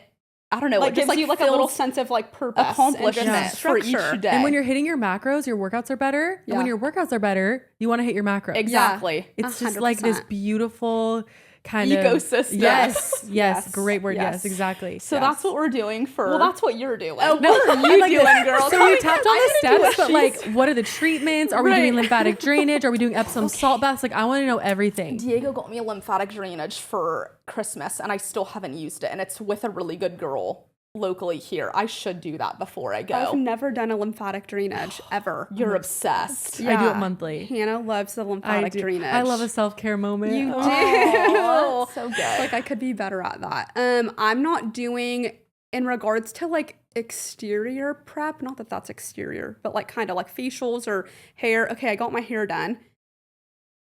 I don't know, Like it just gives like you like a little feels sense of like purpose, accomplishment and just for each structure. day. And when you're hitting your macros, your workouts are better. And when Yeah. your workouts are better, you want to hit your macros. Exactly. It's just like this 100%. beautiful kind of Ecosystem. Yes. Yes. Great word. Yes, Yes. exactly. So that's what we're doing for. Well, that's what you're doing. Oh, what are you like doing, this. girl? So Tell we me- tapped on I'm the gonna do steps, but like, what are the treatments? Are we doing Right. lymphatic drainage? Are we doing Epsom salt baths? Like, I want to know everything. Diego got me a lymphatic drainage for Christmas, and I still haven't used it. And it's with a really good girl locally here. I should do that before I I've go. never done a lymphatic drainage ever. You're obsessed. I do it monthly. Hannah loves the I lymphatic do. drainage. I love a self-care moment. You do. Oh, so good. Like I could be better at that. I'm not doing in regards to like exterior prep. Not that that's exterior, but like kind of like facials or hair. Okay, I got my hair done.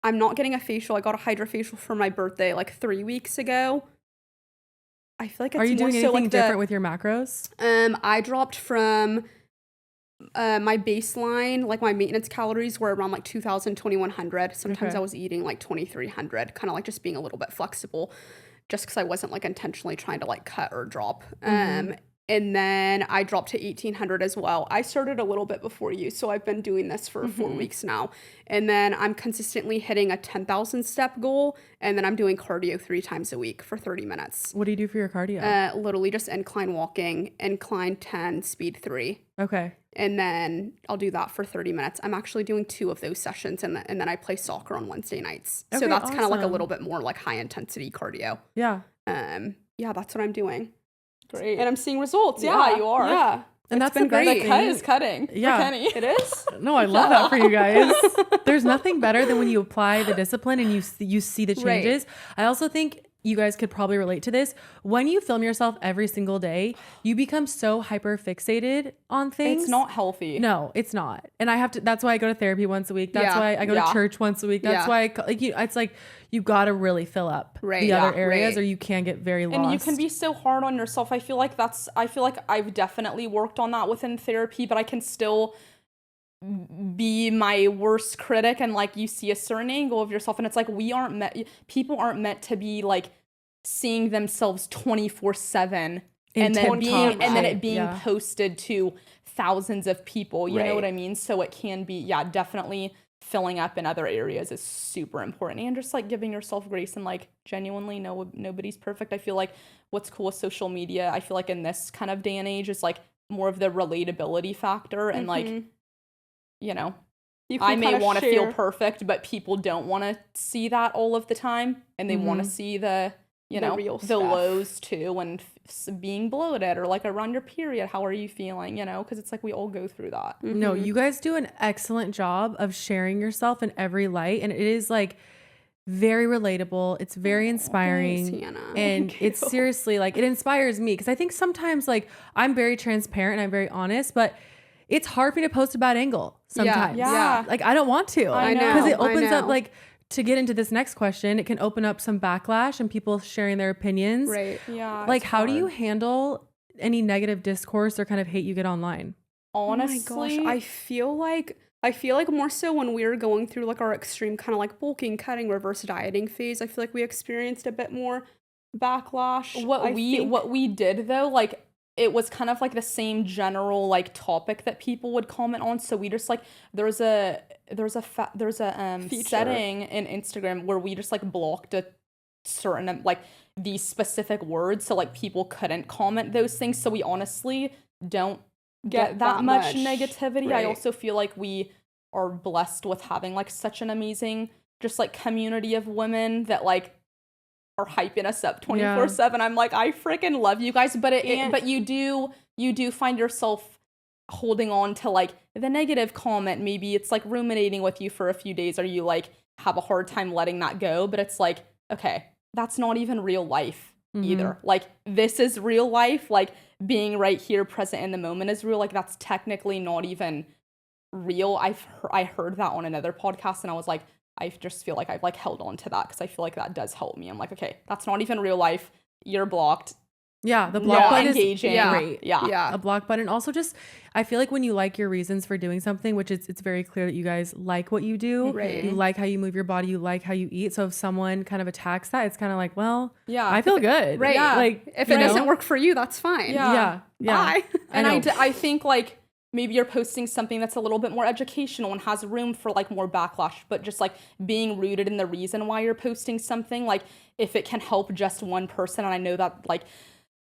I'm not getting a facial. I got a hydrofacial for my birthday like 3 weeks ago. I feel like it's Are you more doing so anything like different with your macros? I dropped from my baseline, like my maintenance calories were around like 2,000, 2,100. Sometimes Okay. I was eating like 2,300, kind of like just being a little bit flexible just because I wasn't like intentionally trying to like cut or drop. And then I dropped to 1,800 as well. I started a little bit before you, so I've been doing this for 4 weeks now. And then I'm consistently hitting a 10,000 step goal, and then I'm doing cardio 3 times a week for 30 minutes. What do you do for your cardio? Literally just incline walking, incline 10, speed 3. Okay. And then I'll do that for 30 minutes. I'm actually doing 2 of those sessions, and then I play soccer on Wednesday nights. So Okay, that's kind of like a awesome. little bit more like high intensity cardio. Yeah. Yeah, that's what I'm doing. Great. And I'm seeing results. Yeah, Yeah, you are. Yeah. And It's that's been the best great. thing. Cut is cutting. Yeah. For Kenny. It is? No, I love that for you guys. There's nothing better than when you apply the discipline and you see the Right. changes. I also think you guys could probably relate to this. When you film yourself every single day, you become so hyper fixated on things. It's not healthy. No, it's not. And that's why I go to therapy once a week. That's Yeah. why I go Yeah. to church once a week. That's Yeah. why it's like you got to really fill up Right. the other Yeah. areas Right. or you can get very lost. And you can be so hard on yourself. I feel like I've definitely worked on that within therapy, but I can still be my worst critic, and like you see a certain angle of yourself, and it's like people aren't meant to be like seeing themselves 24/7 and then it being posted to thousands of people. You know Right. what I mean? So it can be, definitely filling up in other areas is super important, and just like giving yourself grace and like genuinely nobody's perfect. I feel like what's cool with social media, I feel like in this kind of day and age, is like more of the relatability factor, and like, you know, I may want to feel perfect, but people don't want to see that all of the time, and they want to see the, you know, the lows too, and being bloated or like around your period, how are you feeling, you know, because it's like we all go through that. No, you guys do an excellent job of sharing yourself in every light, and it is like very relatable. It's very inspiring. Thanks, Hannah. And it's seriously like, it inspires me, because I think sometimes like I'm very transparent and I'm very honest, but it's hard for me to post a bad angle sometimes. Yeah. Like I don't want to. I know. Because it opens up, like, to get into this next question, it can open up some backlash and people sharing their opinions. Right. Yeah. Like, how do you handle any negative discourse or kind of hate you get online? Honestly, oh my gosh, I feel like more so when we were going through like our extreme kind of like bulking, cutting, reverse dieting phase, I feel like we experienced a bit more backlash. What we did though, like, it was kind of like the same general like topic that people would comment on. So we just like, there's a setting in Instagram where we just like blocked a certain like these specific words, so like people couldn't comment those things. So we honestly don't get that much negativity. Right. I also feel like we are blessed with having like such an amazing just like community of women that like are hyping us up 24/7. I'm like, I freaking love you guys, but but you do find yourself holding on to like the negative comment. Maybe it's like ruminating with you for a few days, or you like have a hard time letting that go. But it's like, okay, that's not even real life either. Like, this is real life. Like, being right here, present in the moment is real. Like, that's technically not even real. I heard that on another podcast, and I was like, I just feel like I've like held on to that, because I feel like that does help me. I'm like, okay, that's not even real life. You're blocked. Yeah, the block button engaging. is great. Yeah. A block button. Also, just, I feel like when you like your reasons for doing something, which it's very clear that you guys like what you do. Right. You like how you move your body. You like how you eat. So if someone kind of attacks that, it's kind of like, well, yeah, I feel good. Right. Yeah. Like, if it doesn't work for you, that's fine. Yeah. Bye. And I think like maybe you're posting something that's a little bit more educational and has room for like more backlash, but just like being rooted in the reason why you're posting something, like if it can help just one person, and I know that like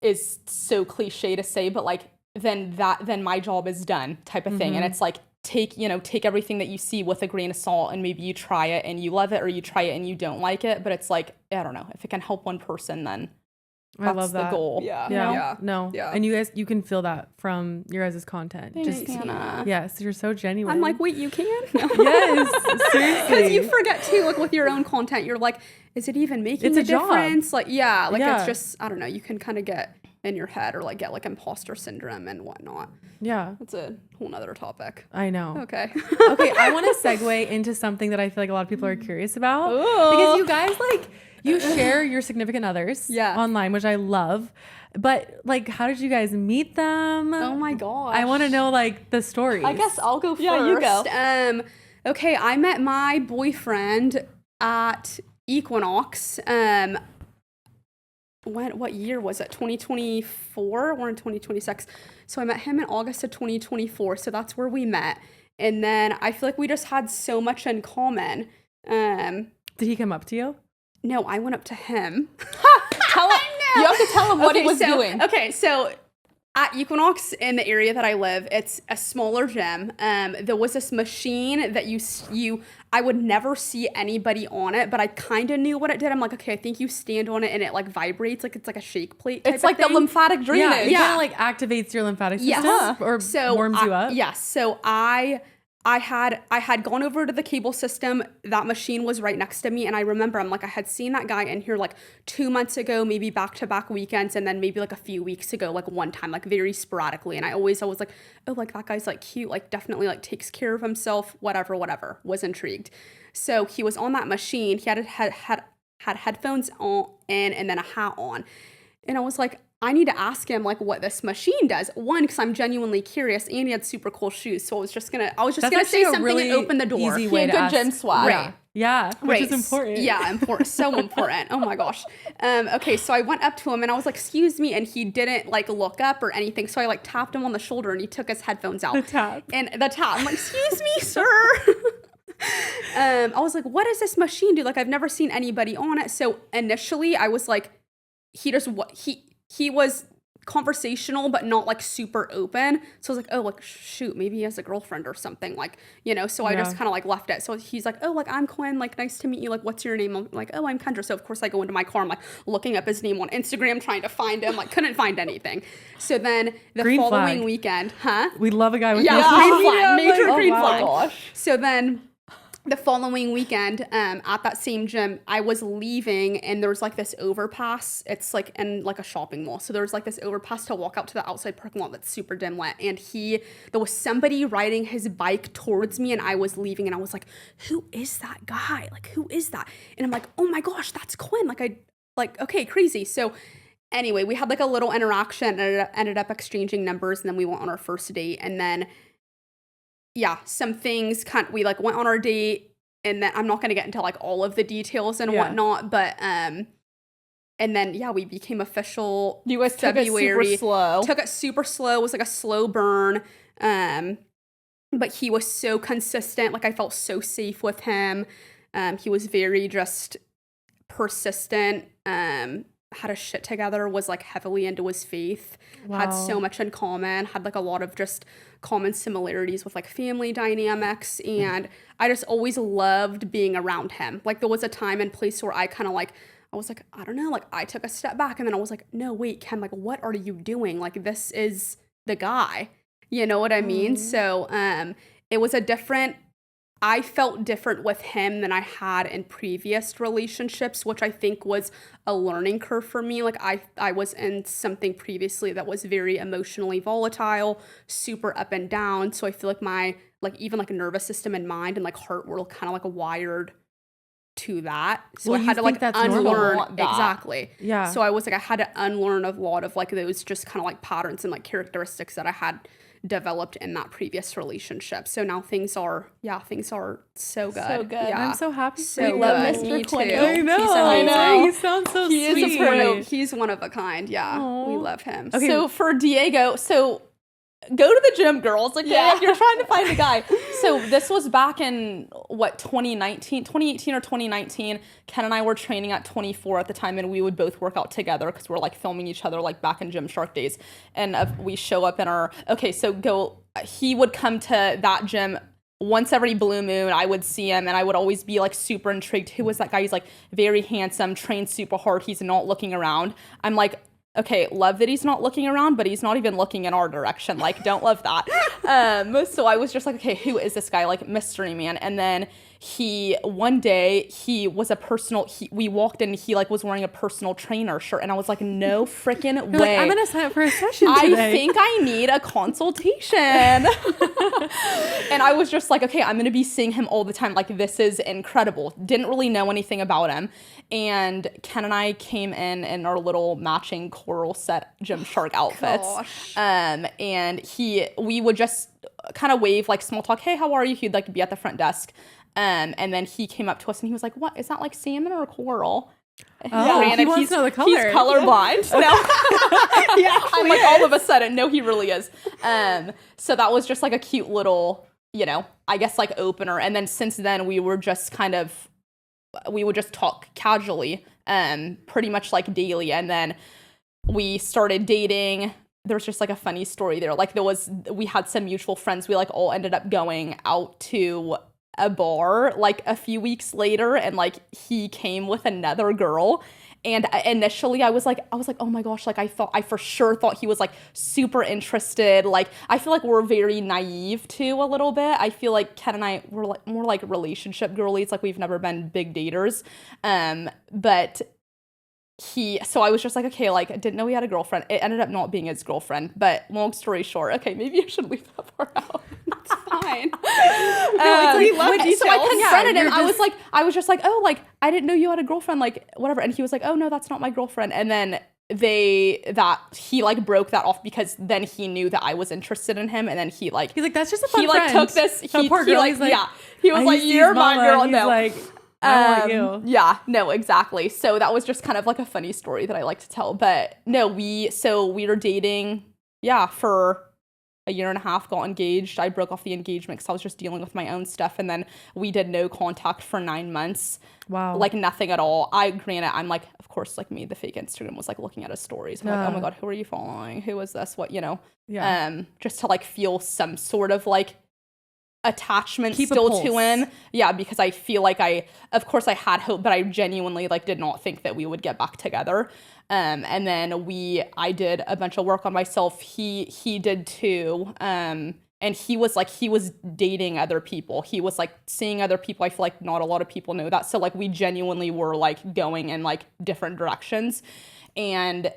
is so cliche to say, but like then my job is done type of thing. And it's like, take everything that you see with a grain of salt, and maybe you try it and you love it, or you try it and you don't like it, but it's like, I don't know, if it can help one person, then that's I love that. the goal. Yeah. And you can feel that from your guys' content. Thanks, Hannah. Yes, you're so genuine. I'm like, wait, you can? Yes, seriously. Because you forget too, like with your own content, you're like, is it even making a difference? Like, it's just, I don't know, you can kind of get in your head, or like get like imposter syndrome and whatnot. Yeah. That's a whole nother topic. I know. Okay. Okay, I want to segue into something that I feel like a lot of people are curious about. Ooh. Because you guys, like, you share your significant others online, which I love. But, like, how did you guys meet them? Oh my gosh. I want to know, like, the stories. I guess I'll go first. Yeah, you go. Okay, I met my boyfriend at Equinox. What year was it? 2024? We're in 2026. So I met him in August of 2024. So that's where we met. And then I feel like we just had so much in common. Did he come up to you? No, I went up to him. Tell him. You have to tell him what he was doing. Okay, so at Equinox in the area that I live, it's a smaller gym. There was this machine that I would never see anybody on it, but I kind of knew what it did. I'm like, okay, I think you stand on it and it like vibrates, like it's like a shake plate type It's like of thing. the lymphatic drainage. It kind of like activates your lymphatic system or warms you up. Yes. So I had gone over to the cable system. That machine was right next to me. And I remember I had seen that guy in here like 2 months ago, maybe back-to-back weekends. And then maybe like a few weeks ago, like one time, like very sporadically. And I was like, oh, like that guy's like cute, like definitely like takes care of himself, whatever, was intrigued. So he was on that machine. He had headphones on and then a hat on. And I was like, I need to ask him like what this machine does. One, because I'm genuinely curious, and he had super cool shoes, so I was just gonna say something really and open the door. Easy way to ask. Gym swag. Right. Yeah, which is important. Yeah, important. So important. Oh my gosh. Okay, so I went up to him and I was like, excuse me, and he didn't like look up or anything. So I like tapped him on the shoulder and he took his headphones out. The tap. I'm like, excuse me, sir. I was like, what does this machine do? Like, I've never seen anybody on it. So initially I was like, he was conversational, but not like super open. So I was like, oh, like, shoot, maybe he has a girlfriend or something, like, you know, so I just kind of like left it. So he's like, oh, like, I'm Quinn, like, nice to meet you. Like, what's your name? I'm like, oh, I'm Kendra. So of course I go into my car. I'm like looking up his name on Instagram, trying to find him, like, couldn't find anything. So then the Green following flag. weekend, We love a guy with yeah, no green social flag, media. major Like, green wow. flag. Gosh. So then the following weekend, at that same gym, I was leaving and there was like this overpass. It's like in like a shopping mall. So there was like this overpass to walk out to the outside parking lot that's super dim lit. And there was somebody riding his bike towards me and I was leaving and I was like, who is that guy? Like, who is that? And I'm like, oh my gosh, that's Quinn. Like, okay, crazy. So anyway, we had like a little interaction and ended up exchanging numbers and then we went on our first date. And then yeah, some things we like went on our date and then I'm not going to get into like all of the details and whatnot, but, and then, yeah, we became official. You guys took it super slow. Took it super slow. It was like a slow burn. But he was so consistent. Like I felt so safe with him. He was very just persistent. Had a shit together, was like heavily into his faith, had so much in common, had like a lot of just common similarities with like family dynamics, and I just always loved being around him. Like there was a time and place where I was like, I don't know, like I took a step back and then I was like, no, wait, Ken, like what are you doing? Like this is the guy. You know what I mean? So it was I felt different with him than I had in previous relationships, which I think was a learning curve for me. Like I was in something previously that was very emotionally volatile, super up and down. So I feel like my even like nervous system and mind and like heart were kind of like wired to that. So I had to like unlearn exactly. Yeah. So I was like, I had to unlearn a lot of like those just kind of like patterns and like characteristics that I had developed in that previous relationship. So now things are so good. So good. Yeah. I'm so happy. So love good. Mr. Me Quinn. too. I know. He's I amazing. know. He sounds so He sweet. is a pro. He's one of a kind. Yeah. Aww. We love him. Okay. So for Diego, go to the gym, girls. Like, if you're trying to find a guy. So this was back in, 2018 or 2019. Ken and I were training at 24 at the time, and we would both work out together because we're, like, filming each other, like, back in Gymshark days. And we show up in he would come to that gym once every blue moon. I would see him, and I would always be, like, super intrigued. Who was that guy? He's, like, very handsome, trained super hard. He's not looking around. I'm like, okay, love that he's not looking around, but he's not even looking in our direction. Like, don't love that. So I was just like, okay, who is this guy? Like, mystery man. And then one day we walked in and he like was wearing a personal trainer shirt. And I was like, no freaking way. Like, I'm going to sign up for a session today. I think I need a consultation. And I was just like, okay, I'm going to be seeing him all the time. Like, this is incredible. Didn't really know anything about him. And Ken and I came in our little matching coral set Gymshark outfits. Gosh. And we would just kind of wave, like, small talk. Hey, how are you? He'd like be at the front desk. And then he came up to us and he was like, what, is that like salmon or coral? Oh, he wants to know the color. He's colorblind. No. I'm like, all of a sudden, no, he really is. So that was just like a cute little, I guess like opener. And then since then we would just talk casually, pretty much like daily. And then we started dating. There's just like a funny story there. Like we had some mutual friends. We like all ended up going out to a bar like a few weeks later, and like he came with another girl. And initially I was like, oh my gosh, like I for sure thought he was like super interested. Like, I feel like we're very naive too a little bit. I feel like Ken and I were like more like relationship girlies. Like, we've never been big daters. But so I was just like, okay, like, I didn't know he had a girlfriend. It ended up not being his girlfriend, but long story short, okay, maybe I should leave that part out. It's fine. We love details. So I confronted him. I was just like, oh, like, I didn't know you had a girlfriend, like, whatever. And he was like, oh no, that's not my girlfriend. And then he like broke that off because then he knew that I was interested in him, and then he's like, that's just a fun friend. Took this. He was like, you're my girl. He's no. Like, I want you. Yeah, no, exactly. So that was just kind of like a funny story that I like to tell. But no, we were dating, for a year and a half, got engaged. I broke off the engagement because I was just dealing with my own stuff. And then we did no contact for 9 months. Wow. Like nothing at all. Granted, I'm like, of course, like made the fake Instagram, was like looking at his stories. I'm like, oh my God, who are you following? Who is this? What, Yeah. Just to like feel some sort of like attachment Keep a still pulse. to him. Yeah, because I feel like of course I had hope, but I genuinely like did not think that we would get back together. And then I did a bunch of work on myself. He did too. And he was dating other people. He was like seeing other people. I feel like not a lot of people know that. So like we genuinely were like going in like different directions, and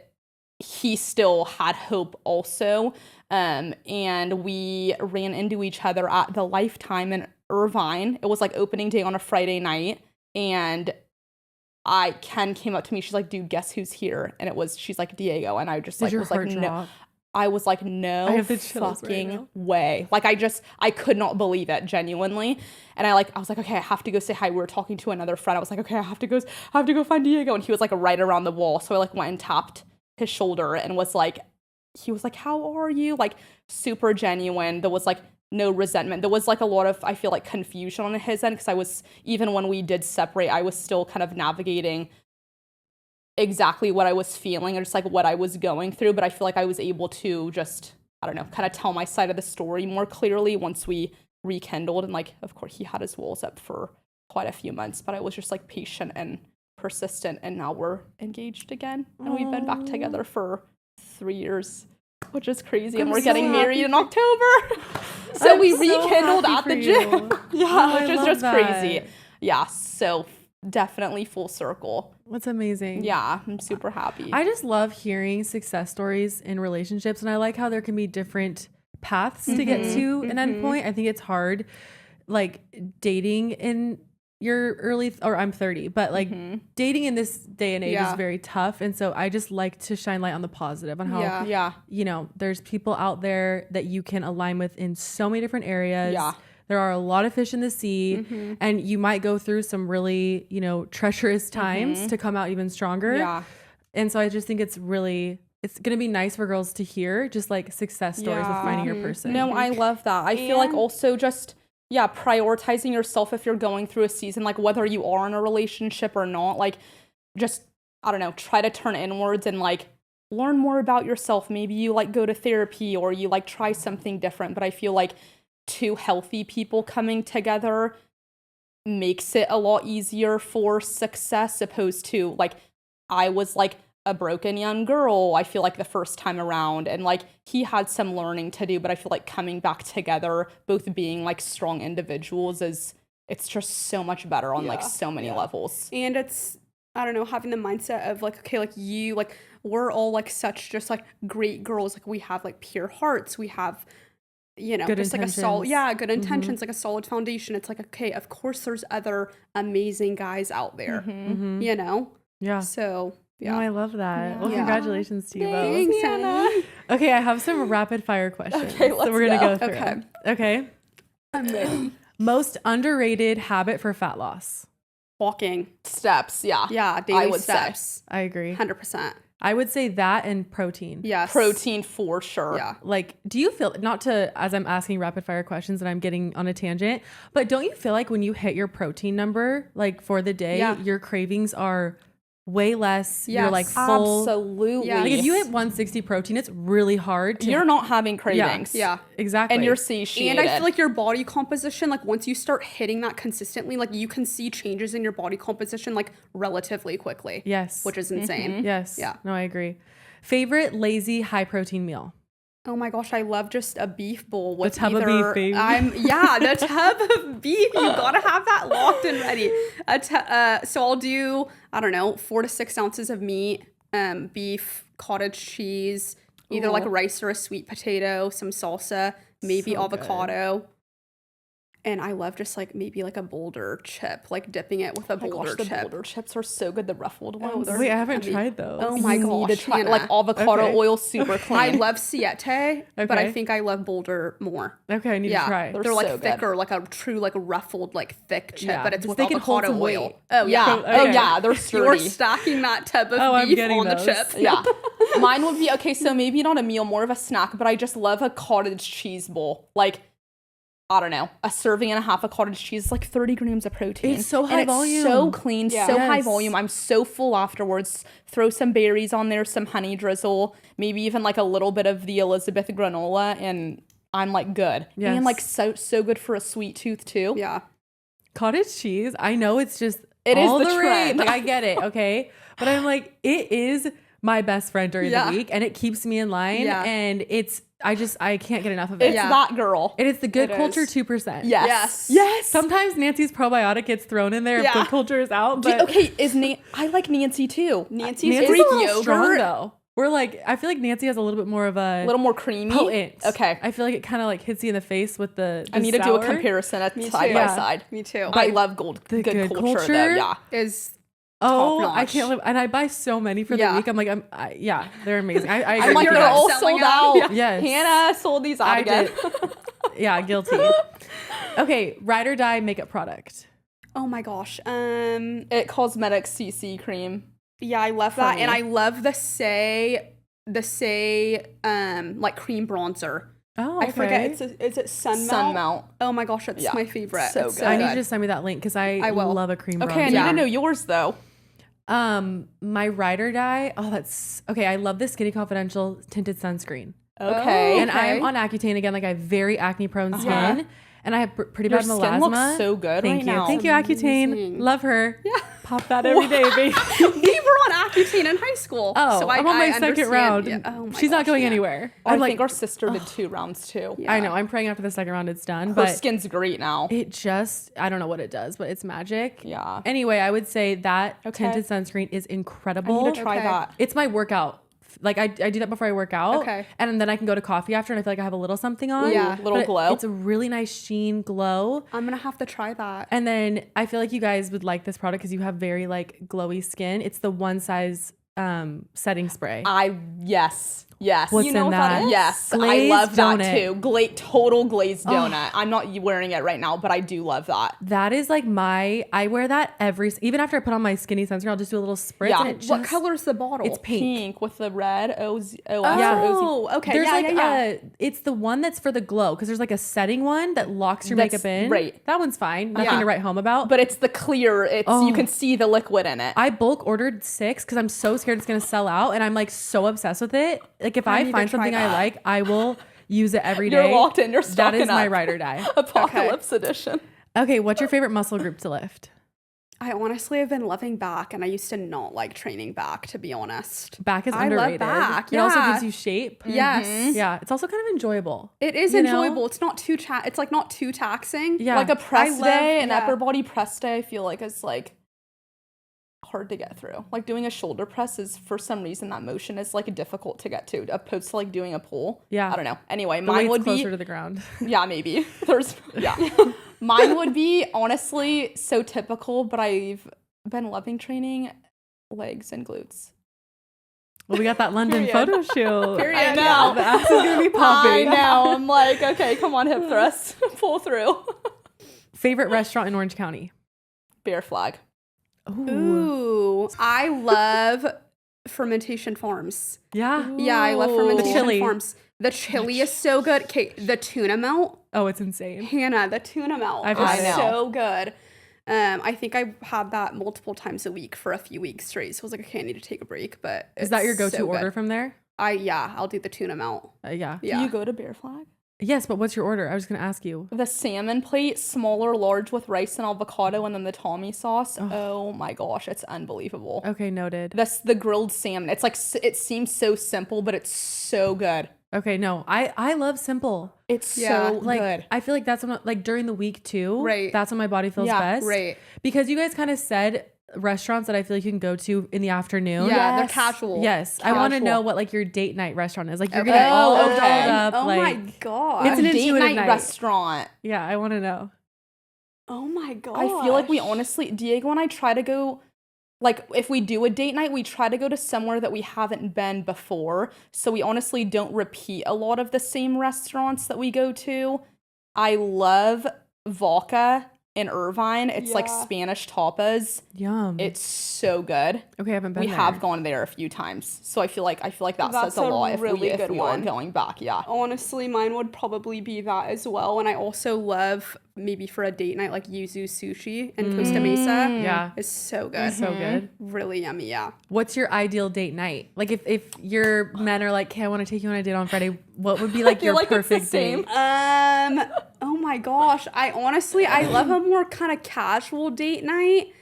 he still had hope also. And we ran into each other at the Lifetime in Irvine. It was like opening day on a Friday night, and Ken came up to me. She's like, dude, guess who's here? And she's like, Diego. And I just Did like your was heart like, drop? no. I was like, I no have the chills fucking right now. way. Like I could not believe it, genuinely. And I was like, okay, I have to go say hi. We were talking to another friend. I was like, okay, I have to go find Diego. And he was like right around the wall. So I like went and tapped his shoulder and he was like, how are you? Like super genuine. There was like no resentment. There was like a lot of, I feel like, confusion on his end, because even when we did separate, I was still kind of navigating exactly what I was feeling, or just like what I was going through. But I feel like I was able to just, I don't know, kind of tell my side of the story more clearly once we rekindled. And like, of course, he had his walls up for quite a few months, but I was just like patient and persistent, and now we're engaged again, and we've been back together for 3 years, which is crazy. And we're getting married in October. So we rekindled at the gym. Yeah, which is just crazy. Yeah, so definitely full circle. That's amazing. Yeah, I'm super happy. I just love hearing success stories in relationships, and I like how there can be different paths to get to an end point. I think it's hard, like dating in your early, or I'm 30, but like dating in this day and age is very tough. And so I just like to shine light on the positive, on how, there's people out there that you can align with in so many different areas. Yeah. There are a lot of fish in the sea, and you might go through some really, treacherous times to come out even stronger. Yeah. And so I just think it's going to be nice for girls to hear just like success stories with finding your person. No, I love that. I feel like also just, prioritizing yourself if you're going through a season, like whether you are in a relationship or not, like just, I don't know, try to turn inwards and like learn more about yourself. Maybe you like go to therapy, or you like try something different. But I feel like two healthy people coming together makes it a lot easier for success, opposed to like, I was like a broken young girl, I feel like, the first time around, and like he had some learning to do, but I feel like coming back together, both being like strong individuals, it's just so much better on like so many levels. And it's, I don't know, having the mindset of like, okay, like you, like we're all like such just like great girls, like we have like pure hearts, we have, good just like a solid, good intentions, like a solid foundation. It's like, okay, of course there's other amazing guys out there, Yeah. So yeah. Oh, I love that. Well, congratulations to you both. Thanks, Hannah. Okay, I have some rapid fire questions. Okay, let's so we're gonna go through. Okay. Okay. I'm ready. Most underrated habit for fat loss. Walking. Steps, yeah. Yeah, daily I would steps. say. I agree. 100%. I would say that and protein. Yes. Protein for sure. Yeah. Like, do you feel, not to, as I'm asking rapid fire questions and I'm getting on a tangent, but don't you feel like when you hit your protein number, like for the day, your cravings are way less? Yes. You're like full. Absolutely. Yeah. Like if you hit 160 protein, it's really hard to. You're not having cravings. Yeah. Exactly. And you're satiated. And I feel like your body composition, like once you start hitting that consistently, like you can see changes in your body composition like relatively quickly. Yes. Which is insane. Yes. Yeah. No, I agree. Favorite lazy high protein meal? Oh my gosh, I love just a beef bowl with the tub of beef, baby. The tub of beef. You gotta have that locked and ready. So I'll do, I don't know, 4 to 6 ounces of meat, beef, cottage cheese, either like rice or a sweet potato, some salsa, maybe So avocado. And I love just like maybe like a boulder chip, like dipping it with a boulder chip. The boulder chips are so good. The ruffled ones. Wait, I haven't tried those. Oh my You gosh, need to try, Hannah. like avocado oil, super clean. I love Siete, but I Okay. think I love Boulder more. Okay, I need to try. They're like so good. thicker, like a true like ruffled like thick chip, Yeah. but it's with They can hold avocado some oil. weight. Oh yeah. Oh Okay. yeah, they're You're sturdy. stacking that tub of Oh, I'm beef getting on the those. chip. Yeah. Mine would be, okay, so maybe not a meal, more of a snack, but I just love a cottage cheese bowl. Like, I don't know, a serving and a half of cottage cheese is like 30 grams of protein. It's so high and volume. It's so clean, so high Yes. volume. I'm so full afterwards. Throw some berries on there, some honey drizzle, maybe even like a little bit of the Elizabeth granola, and I'm like good. Yes. And like so good for a sweet tooth too. Yeah. Cottage cheese, I know it's just It is all the rage. trend. Like I get it, okay? But I'm like, it is my best friend during the week, and it keeps me in line, and I can't get enough of it. It's that girl. It is the good It culture is. 2%. Yes. Sometimes Nancy's probiotic gets thrown in there if good culture is out. But Okay, I like Nancy too. Nancy's Nancy's a Greek little strong yogurt. though. We're like, I feel like Nancy has a little bit more of a little more creamy. potent. Okay. I feel like it kind of like hits you in the face with the I need to do a sour. comparison at Me side too. by Yeah. side. Me too. But I love good good culture, culture? though. Yeah. Is Oh, top I notch. can't live. And I buy so many for the Yeah. week. I'm like, they're amazing. I agree I'm like, with you're you all guys. selling sold out. out. Yes. Hannah sold these out I again. did. Yeah, guilty. Okay, ride or die makeup product. oh my gosh. It Cosmetics CC cream. Yeah, I love that, me. and I love the say like cream bronzer. Oh, I forget. Is it Sun Melt. Oh my gosh, that's Yeah. my favorite. So It's good. I need you to send me that link because I will. love a cream Okay, I bronzer. need Yeah. to know yours though. My ride or die. Oh, that's okay. I love the Skinny Confidential tinted sunscreen. Okay. And Okay. I'm on Accutane again. Like I have very acne prone skin, and I have pretty Your bad skin melasma. looks so good Thank right you, now. thank you, Accutane. Amazing. Love her. Yeah, pop that every day, baby. we were on Accutane in high school. Oh, so I'm on my second understand. round. Yeah. Oh my She's not gosh, going yeah. anywhere. I I'm like, think our sister did 2 rounds too. Yeah. I know. I'm praying after the second round it's done, Her but skin's great now. it just, I don't know what it does, but it's magic. Yeah. Anyway, I would say that Okay. tinted sunscreen is I incredible. need to try Okay. that. It's my workout. Like I do that before I work out. Okay. And then I can go to coffee after and I feel like I have a little something on. Yeah. Little But glow. It's a really nice sheen glow. I'm gonna have to try that. And then I feel like you guys would like this product because you have very like glowy skin. It's the one size setting spray. Yes. What's You know in what that? is? Yes. Glazed I love that donut. too. Total glazed donut. I'm not wearing it right now, but I do love that. That is like I wear that even after I put on my skinny sunscreen, I'll just do a little spritz. Yeah. And it What just- color's the bottle? It's pink. Pink with the red OZ. Yeah. Oh, okay. There's yeah, like yeah. it's the one that's for the glow because there's like a setting one that locks your That's makeup in. right. That one's fine. Nothing Yeah. to write home about. But it's the clear. You can see the liquid in it. I bulk ordered 6 because I'm so scared it's gonna sell out, and I'm like so obsessed with it. Like if I need to find try something I that. like, I will use it every You're day. locked in. You're That stocking is my up. ride or die. Apocalypse edition. Okay, what's your favorite muscle group to lift? I honestly have been loving back, and I used to not like training back, to be honest. Back is I love underrated. back, It also yeah. gives you shape. Yes. Yeah, it's also kind of enjoyable. It is You know? enjoyable. It's not too it's like not too taxing. Yeah. Like a press I love- day, an yeah. upper body press day, I feel like is like hard to get through. Like doing a shoulder press is, for some reason, that motion is like difficult to get to, opposed to like doing a pull. Yeah. I don't know. Anyway, The mine weight's would closer be to the ground. yeah, maybe. Mine would be honestly so typical, but I've been loving training legs and glutes. Well, we got that London photo shoot. Period. I know. The ass is gonna be I popping. know. I'm like, okay, come on, hip thrust, pull through. Favorite restaurant in Orange County? Bear flag. Ooh. I love Fermentation Farms. Yeah. Yeah, I love Ooh. Fermentation The chili. Farms. The chili is so good. Okay, the tuna melt. Oh, it's insane. Hannah, the tuna melt I've is had it. so good. I think I had that multiple times a week for a few weeks straight. So I was like, okay, I need to take a break. But Is that your it's go-to so good. order from there? I'll do the tuna melt. Yeah. Yeah. Do you go to Bear flag? Yes, but what's your order? I was gonna ask you. The salmon plate, smaller, large with rice and avocado, and then the Tommy sauce. Oh my gosh, it's unbelievable. Okay, noted. That's the grilled salmon. It's like, it seems so simple, but it's so good. Okay, no, I love simple. It's Yeah, so Like good. I feel like that's when like during the week too. Right. That's when my body feels Yeah, best. right. Because you guys kind of said restaurants that I feel like you can go to in the afternoon. Yeah, they're Yes. casual. Yes, I want to Casual. know what like your date night restaurant is. Like you're Okay. getting all Oh, okay. dolled up. Oh like, my god. It's an Date intuitive night night. restaurant. Yeah, I want to know. Oh my god. I feel like we honestly, Diego and I try to go, like, if we do a date night, we try to go to somewhere that we haven't been before. So we honestly don't repeat a lot of the same restaurants that we go to. I love Vodka in Irvine. It's like Spanish tapas. Yum. It's so good. Okay, I haven't been We there. have gone there a few times, so I feel like that That's says a lot. really if good we are one. going back, yeah. Honestly, mine would probably be that as well. And I also love, maybe for a date night, like yuzu sushi in Costa Mesa. Yeah. It's so good. It's so good. Really yummy, yeah. What's your ideal date night? Like if your men are like, "Okay, I want to take you on a date on Friday," what would be like your like it's the perfect same. date? Oh my gosh. I love a more kind of casual date night.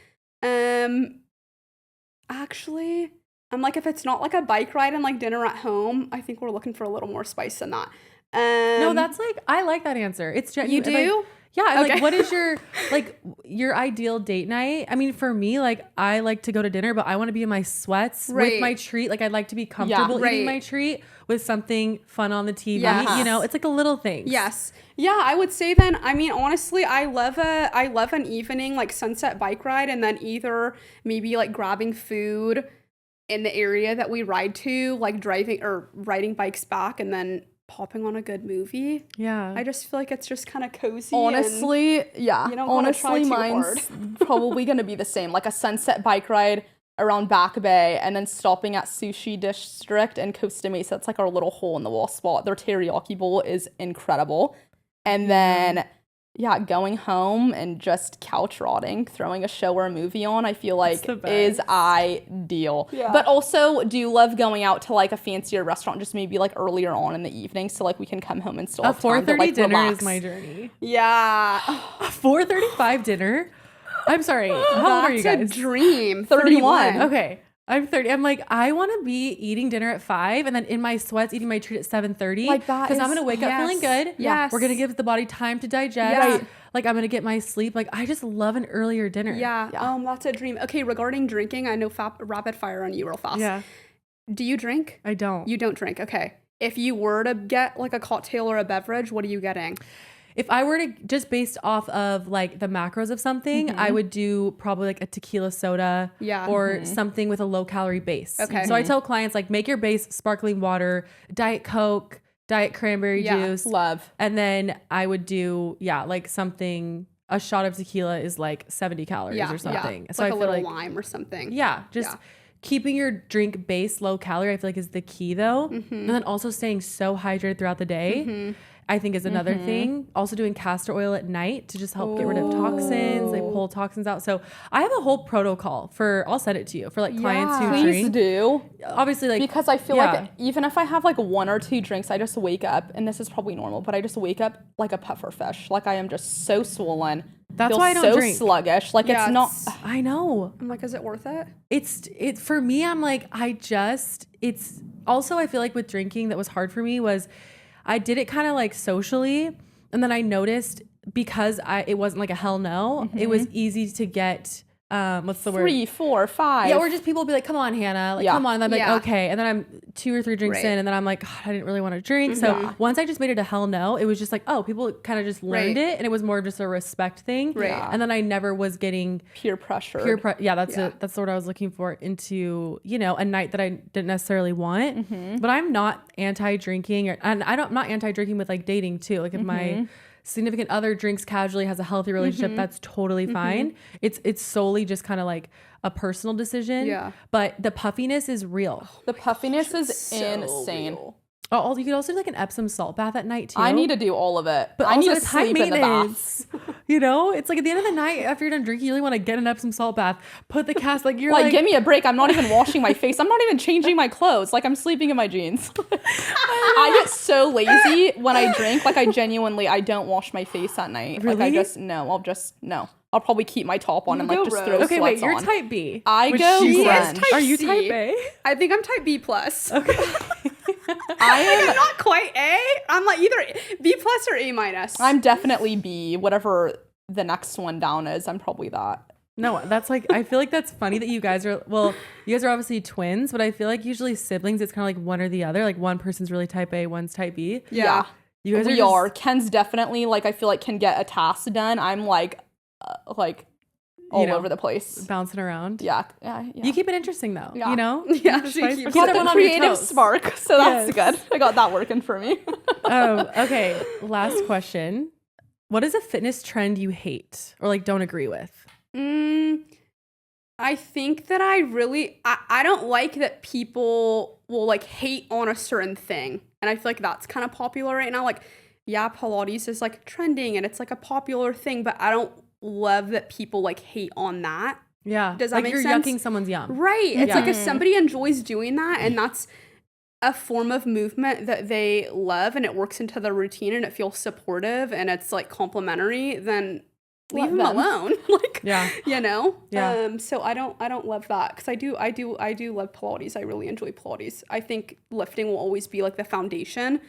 Actually, I'm like, if it's not like a bike ride and like dinner at home, I think we're looking for a little more spice than that. No, that's like, I like that answer. It's You do? Like, yeah. Okay. Like, what is your ideal date night? I mean, for me, like, I like to go to dinner, but I want to be in my sweats with my treat. Like, I'd like to be comfortable eating my treat with something fun on the TV. Yes. You know, it's like a little thing. Yes. Yeah, I would say then, I mean, honestly, I love an evening like sunset bike ride, and then either maybe like grabbing food in the area that we ride to, like driving or riding bikes back, and then popping on a good movie. Yeah. I just feel like it's just kind of cozy. Honestly, yeah. you don't gotta try Honestly, too mine's probably gonna be the same. Like a sunset bike ride around Back Bay, and then stopping at Sushi District in Costa Mesa. It's like our little hole in the wall spot. Their teriyaki bowl is incredible. And then, going home and just couch rotting, throwing a show or a movie on, I feel like is ideal. Yeah. But also do love going out to like a fancier restaurant, just maybe like earlier on in the evening, so like we can come home and still A have time to 4:30 like dinner relax. is my journey. Yeah. A 4:35 dinner? I'm sorry. How old are you That's guys? a dream. 31. Okay. I'm 30. I'm like, I want to be eating dinner at 5 and then in my sweats eating my treat at 7:30. Like that because I'm is- going to wake up feeling good. Yes. We're going to give the body time to digest. Right. Like I'm going to get my sleep. Like I just love an earlier dinner. Yeah. That's a dream. Okay, regarding drinking, I know rapid fire on you real fast. Yeah. Do you drink? I don't. You don't drink. Okay. If you were to get like a cocktail or a beverage, what are you getting? If I were to just based off of like the macros of something, I would do probably like a tequila soda or something with a low calorie base. Okay. So I tell clients like make your base sparkling water, Diet Coke, Diet cranberry juice. Love. And then I would do, like something, a shot of tequila is like 70 calories or something. Yeah. So Like I a feel little like, lime or something. just keeping your drink base low calorie, I feel like is the key though. And then also staying so hydrated throughout the day. I think is another thing. Also doing castor oil at night to just help get rid of toxins. They pull toxins out. So I have a whole protocol I'll send it to you for like clients who Please drink. do. Obviously like, Because I feel like even if I have like one or two drinks, I just wake up, and this is probably normal, but I just wake up like a puffer fish. Like I am just so swollen. That's feel why I don't so drink. sluggish. Like Yeah, it's not. I know. I'm like, is it worth it? It's for me, I'm like, it's also, I feel like with drinking that was hard for me was I did it kind of like socially. And then I noticed because it wasn't like a hell no, it was easy to get, what's the word? 3, 4, 5. Yeah, or just people would be like, come on, Hannah, like, come on. And I'm like, Yeah. okay. And then I'm 2 or 3 drinks in, and then I'm like, God, I didn't really want to drink. So once I just made it a hell no, it was just like, oh, people kind of just learned it, and it was more of just a respect thing. Right. And then I never was getting peer pressure. that's the word I was looking for into, a night that I didn't necessarily want. But I'm not anti-drinking, and I'm not anti-drinking with like dating too. Like if my significant other drinks casually, has a healthy relationship, that's totally fine. It's solely just kind of like a personal decision. Yeah. But the puffiness is real. The puffiness is insane. real. Oh, you could also do like an Epsom salt bath at night too. I need to do all of it. But I also need to it's high sleep in the bath. maintenance. It's like at the end of the night after you're done drinking, you really want to get an Epsom salt bath, put the cast, like you're Like, give me a break. I'm not even washing my face. I'm not even changing my clothes. Like, I'm sleeping in my jeans. I get so lazy when I drink. Like, I don't wash my face at night. Really? Like, I'll probably keep my top on and like go, just Rose. throw okay, wait, sweats you're on. type B. I which go she grunge. is. Are you C. type A? I think I'm type B plus. Okay. I'm not quite A. I'm like either B plus or A minus. I'm definitely B. Whatever the next one down is, I'm probably that. No, that's like, I feel like that's funny that you guys are obviously twins, but I feel like usually siblings, it's kind of like one or the other. Like one person's really type A, one's type B. Yeah. You guys we are. are. Ken's definitely like, I feel like can get a task done. I'm like all over the place. Bouncing around. Yeah. You keep it interesting though. Yeah. Yeah, Just she spice- keeps keep Got everyone the on your creative toes. spark, so that's Yes. good. I got that working for me. Okay. Last question. What is a fitness trend you hate or like don't agree with? I think that I don't like that people will like hate on a certain thing. And I feel like that's kind of popular right now. Like, yeah, Pilates is like trending and it's like a popular thing, but I don't love that people like hate on that. Yeah. Does that like make you're sense? yucking someone's yum. Right. It's Yeah. like if somebody enjoys doing that and that's a form of movement that they love and it works into their routine and it feels supportive and it's like complimentary, then leave them alone. Like, you know? Yeah. So I don't love that because I do love Pilates. I really enjoy Pilates. I think lifting will always be like the foundation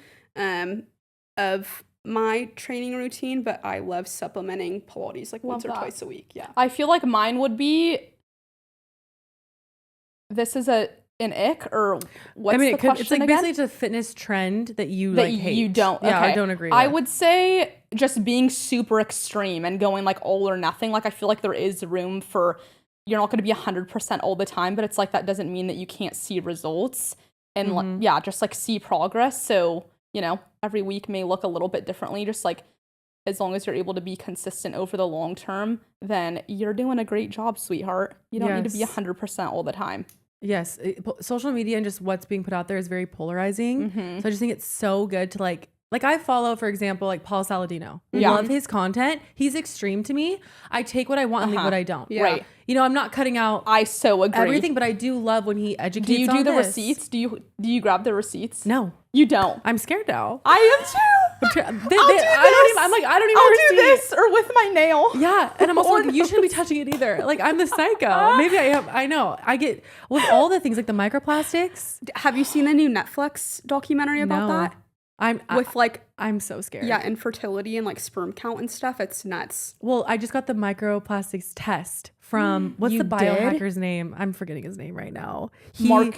of my training routine, but I love supplementing Pilates like once or twice a week. Yeah. I feel like mine would be, this is an ick, or what's the question it's like again? basically it's a fitness trend that you That like hate. you don't. Yeah, okay. I don't agree I with. would say just being super extreme and going like all or nothing. Like I feel like there is room for, you're not going to be 100% all the time, but it's like that doesn't mean that you can't see results and like, just like see progress. So, you know, every week may look a little bit differently. Just like as long as you're able to be consistent over the long term, then you're doing a great job, sweetheart. You don't need to be 100% all the time. Yes. Social media and just what's being put out there is very polarizing. So I just think it's so good to like I follow, for example, like Paul Saladino. Love his content. He's extreme to me. I take what I want and leave what I don't. Yeah. Right. You know, I'm not cutting out I so agree. everything, but I do love when he educates Do you do on the this. receipts? Do you grab the receipts? No. You don't. I'm scared now. I am too. I don't even do this or with my nail. Yeah, and I'm also like, you shouldn't be touching it either. Like, I'm the psycho. Maybe I know. I get with all the things like the microplastics. Have you seen the new Netflix documentary about that? I'm so scared. Yeah, infertility and like sperm count and stuff. It's nuts. Well, I just got the microplastics test from what's the biohacker's name? I'm forgetting his name right now. Mark.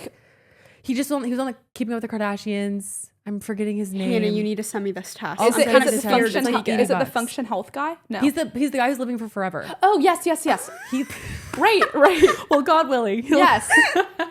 He was on like Keeping Up with the Kardashians. I'm forgetting his name. Hannah, you need to send me this test. Is it the $80. function health guy? No. He's the guy who's living for forever. Oh, yes. He Right. well, God willing. Yes.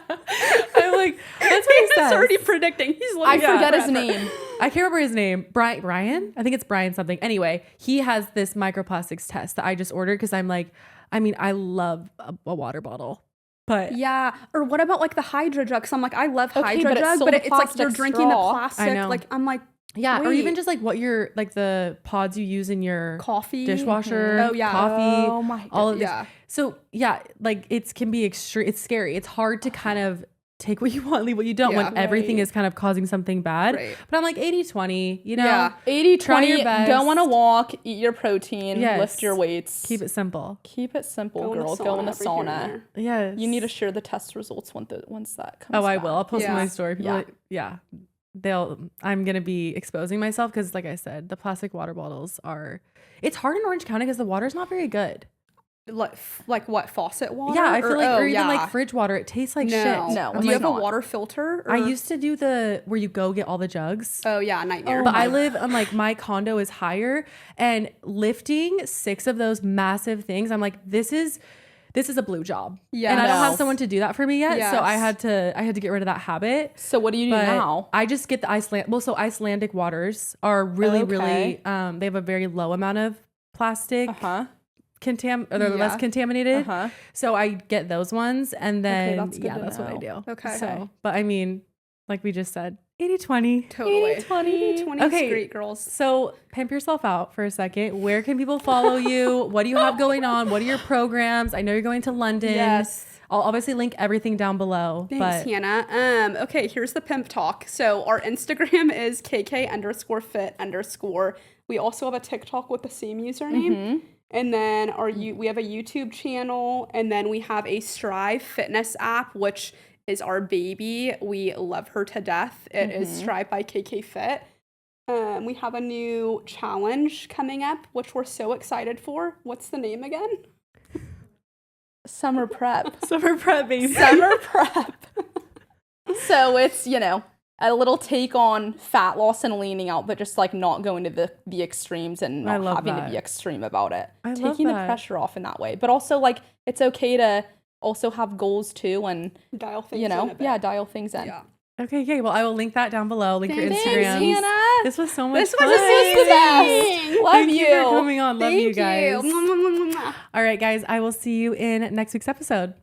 I'm like, that's what he says. He's already predicting. He's living I forget forever. his name. I can't remember his name. Brian? I think it's Brian something. Anyway, he has this microplastics test that I just ordered because I'm like, I mean, I love a water bottle. But yeah, or what about like the Hydro Jug? Because I'm like, I love Hydro but it's Jug, still but the it's like you're plastic drinking straw. the plastic. I know. Like I'm like, yeah, or wait. even just like what you're like the pods you use in your Coffee dishwasher, Oh yeah, coffee, Oh my all of this. yeah. So yeah, like it can be extreme. It's scary. It's hard to kind of take what you want, leave what you don't when everything is kind of causing something bad. Right. But I'm like 80-20, you know? Yeah. 80-20, Try your best. go on a walk, eat your protein, Yes. lift your weights. Keep it simple. Keep it simple, Go in the girl. Go in the sauna every here and sauna. there. Yes. You need to share the test results once that comes Oh, I back. will. I'll post on my Yeah. story. People I'm going to be exposing myself because like I said, the plastic water bottles it's hard in Orange County because the water's not very good. Like what, faucet water? Yeah, I feel like, or even yeah. like fridge water. It tastes like shit. No, Do it's you have not. a water filter? Or? I used to do where you go get all the jugs. Oh yeah, nightmare. But I live on like my condo is higher and lifting 6 of those massive things. I'm like, this is a blue job. Yeah. And I don't No. have someone to do that for me yet. So I Yes. had to get rid of that habit. So what do you do But now? I just get the Icelandic waters are really, Okay. really, they have a very low amount of plastic Uh-huh. or they're less Yeah. contaminated. Uh-huh. So I get those ones and then that's good to that's what I know. do. Okay. So, but I mean, like we just said, 80-20. Totally. 80-20. 20 Okay. is great, girls. So pimp yourself out for a second. Where can people follow you? What do you have going on? What are your programs? I know you're going to London. Yes. I'll obviously link everything down below. Thanks, but Hannah. Okay, here's the pimp talk. So our Instagram is KK_FIT_. We also have a TikTok with the same username. And then we have a YouTube channel, and then we have a Strive fitness app, which is our baby. We love her to death. It is Strive by KKFIT. We have a new challenge coming up, which we're so excited for. What's the name again? Summer prep. summer prep, baby. Summer prep. So it's, a little take on fat loss and leaning out, but just like not going to the extremes and I not love having that. to be extreme about it. I love Taking the that. pressure off in that way. But also like it's okay to also have goals too and Dial things in a bit. dial things in. Yeah. Okay, well, I will link that down below. Link your Thanks, Instagrams. Hannah. This was so much This fun. was the best. Love Thank you. for coming on. Love Thank you guys. you. All right, guys. I will see you in next week's episode.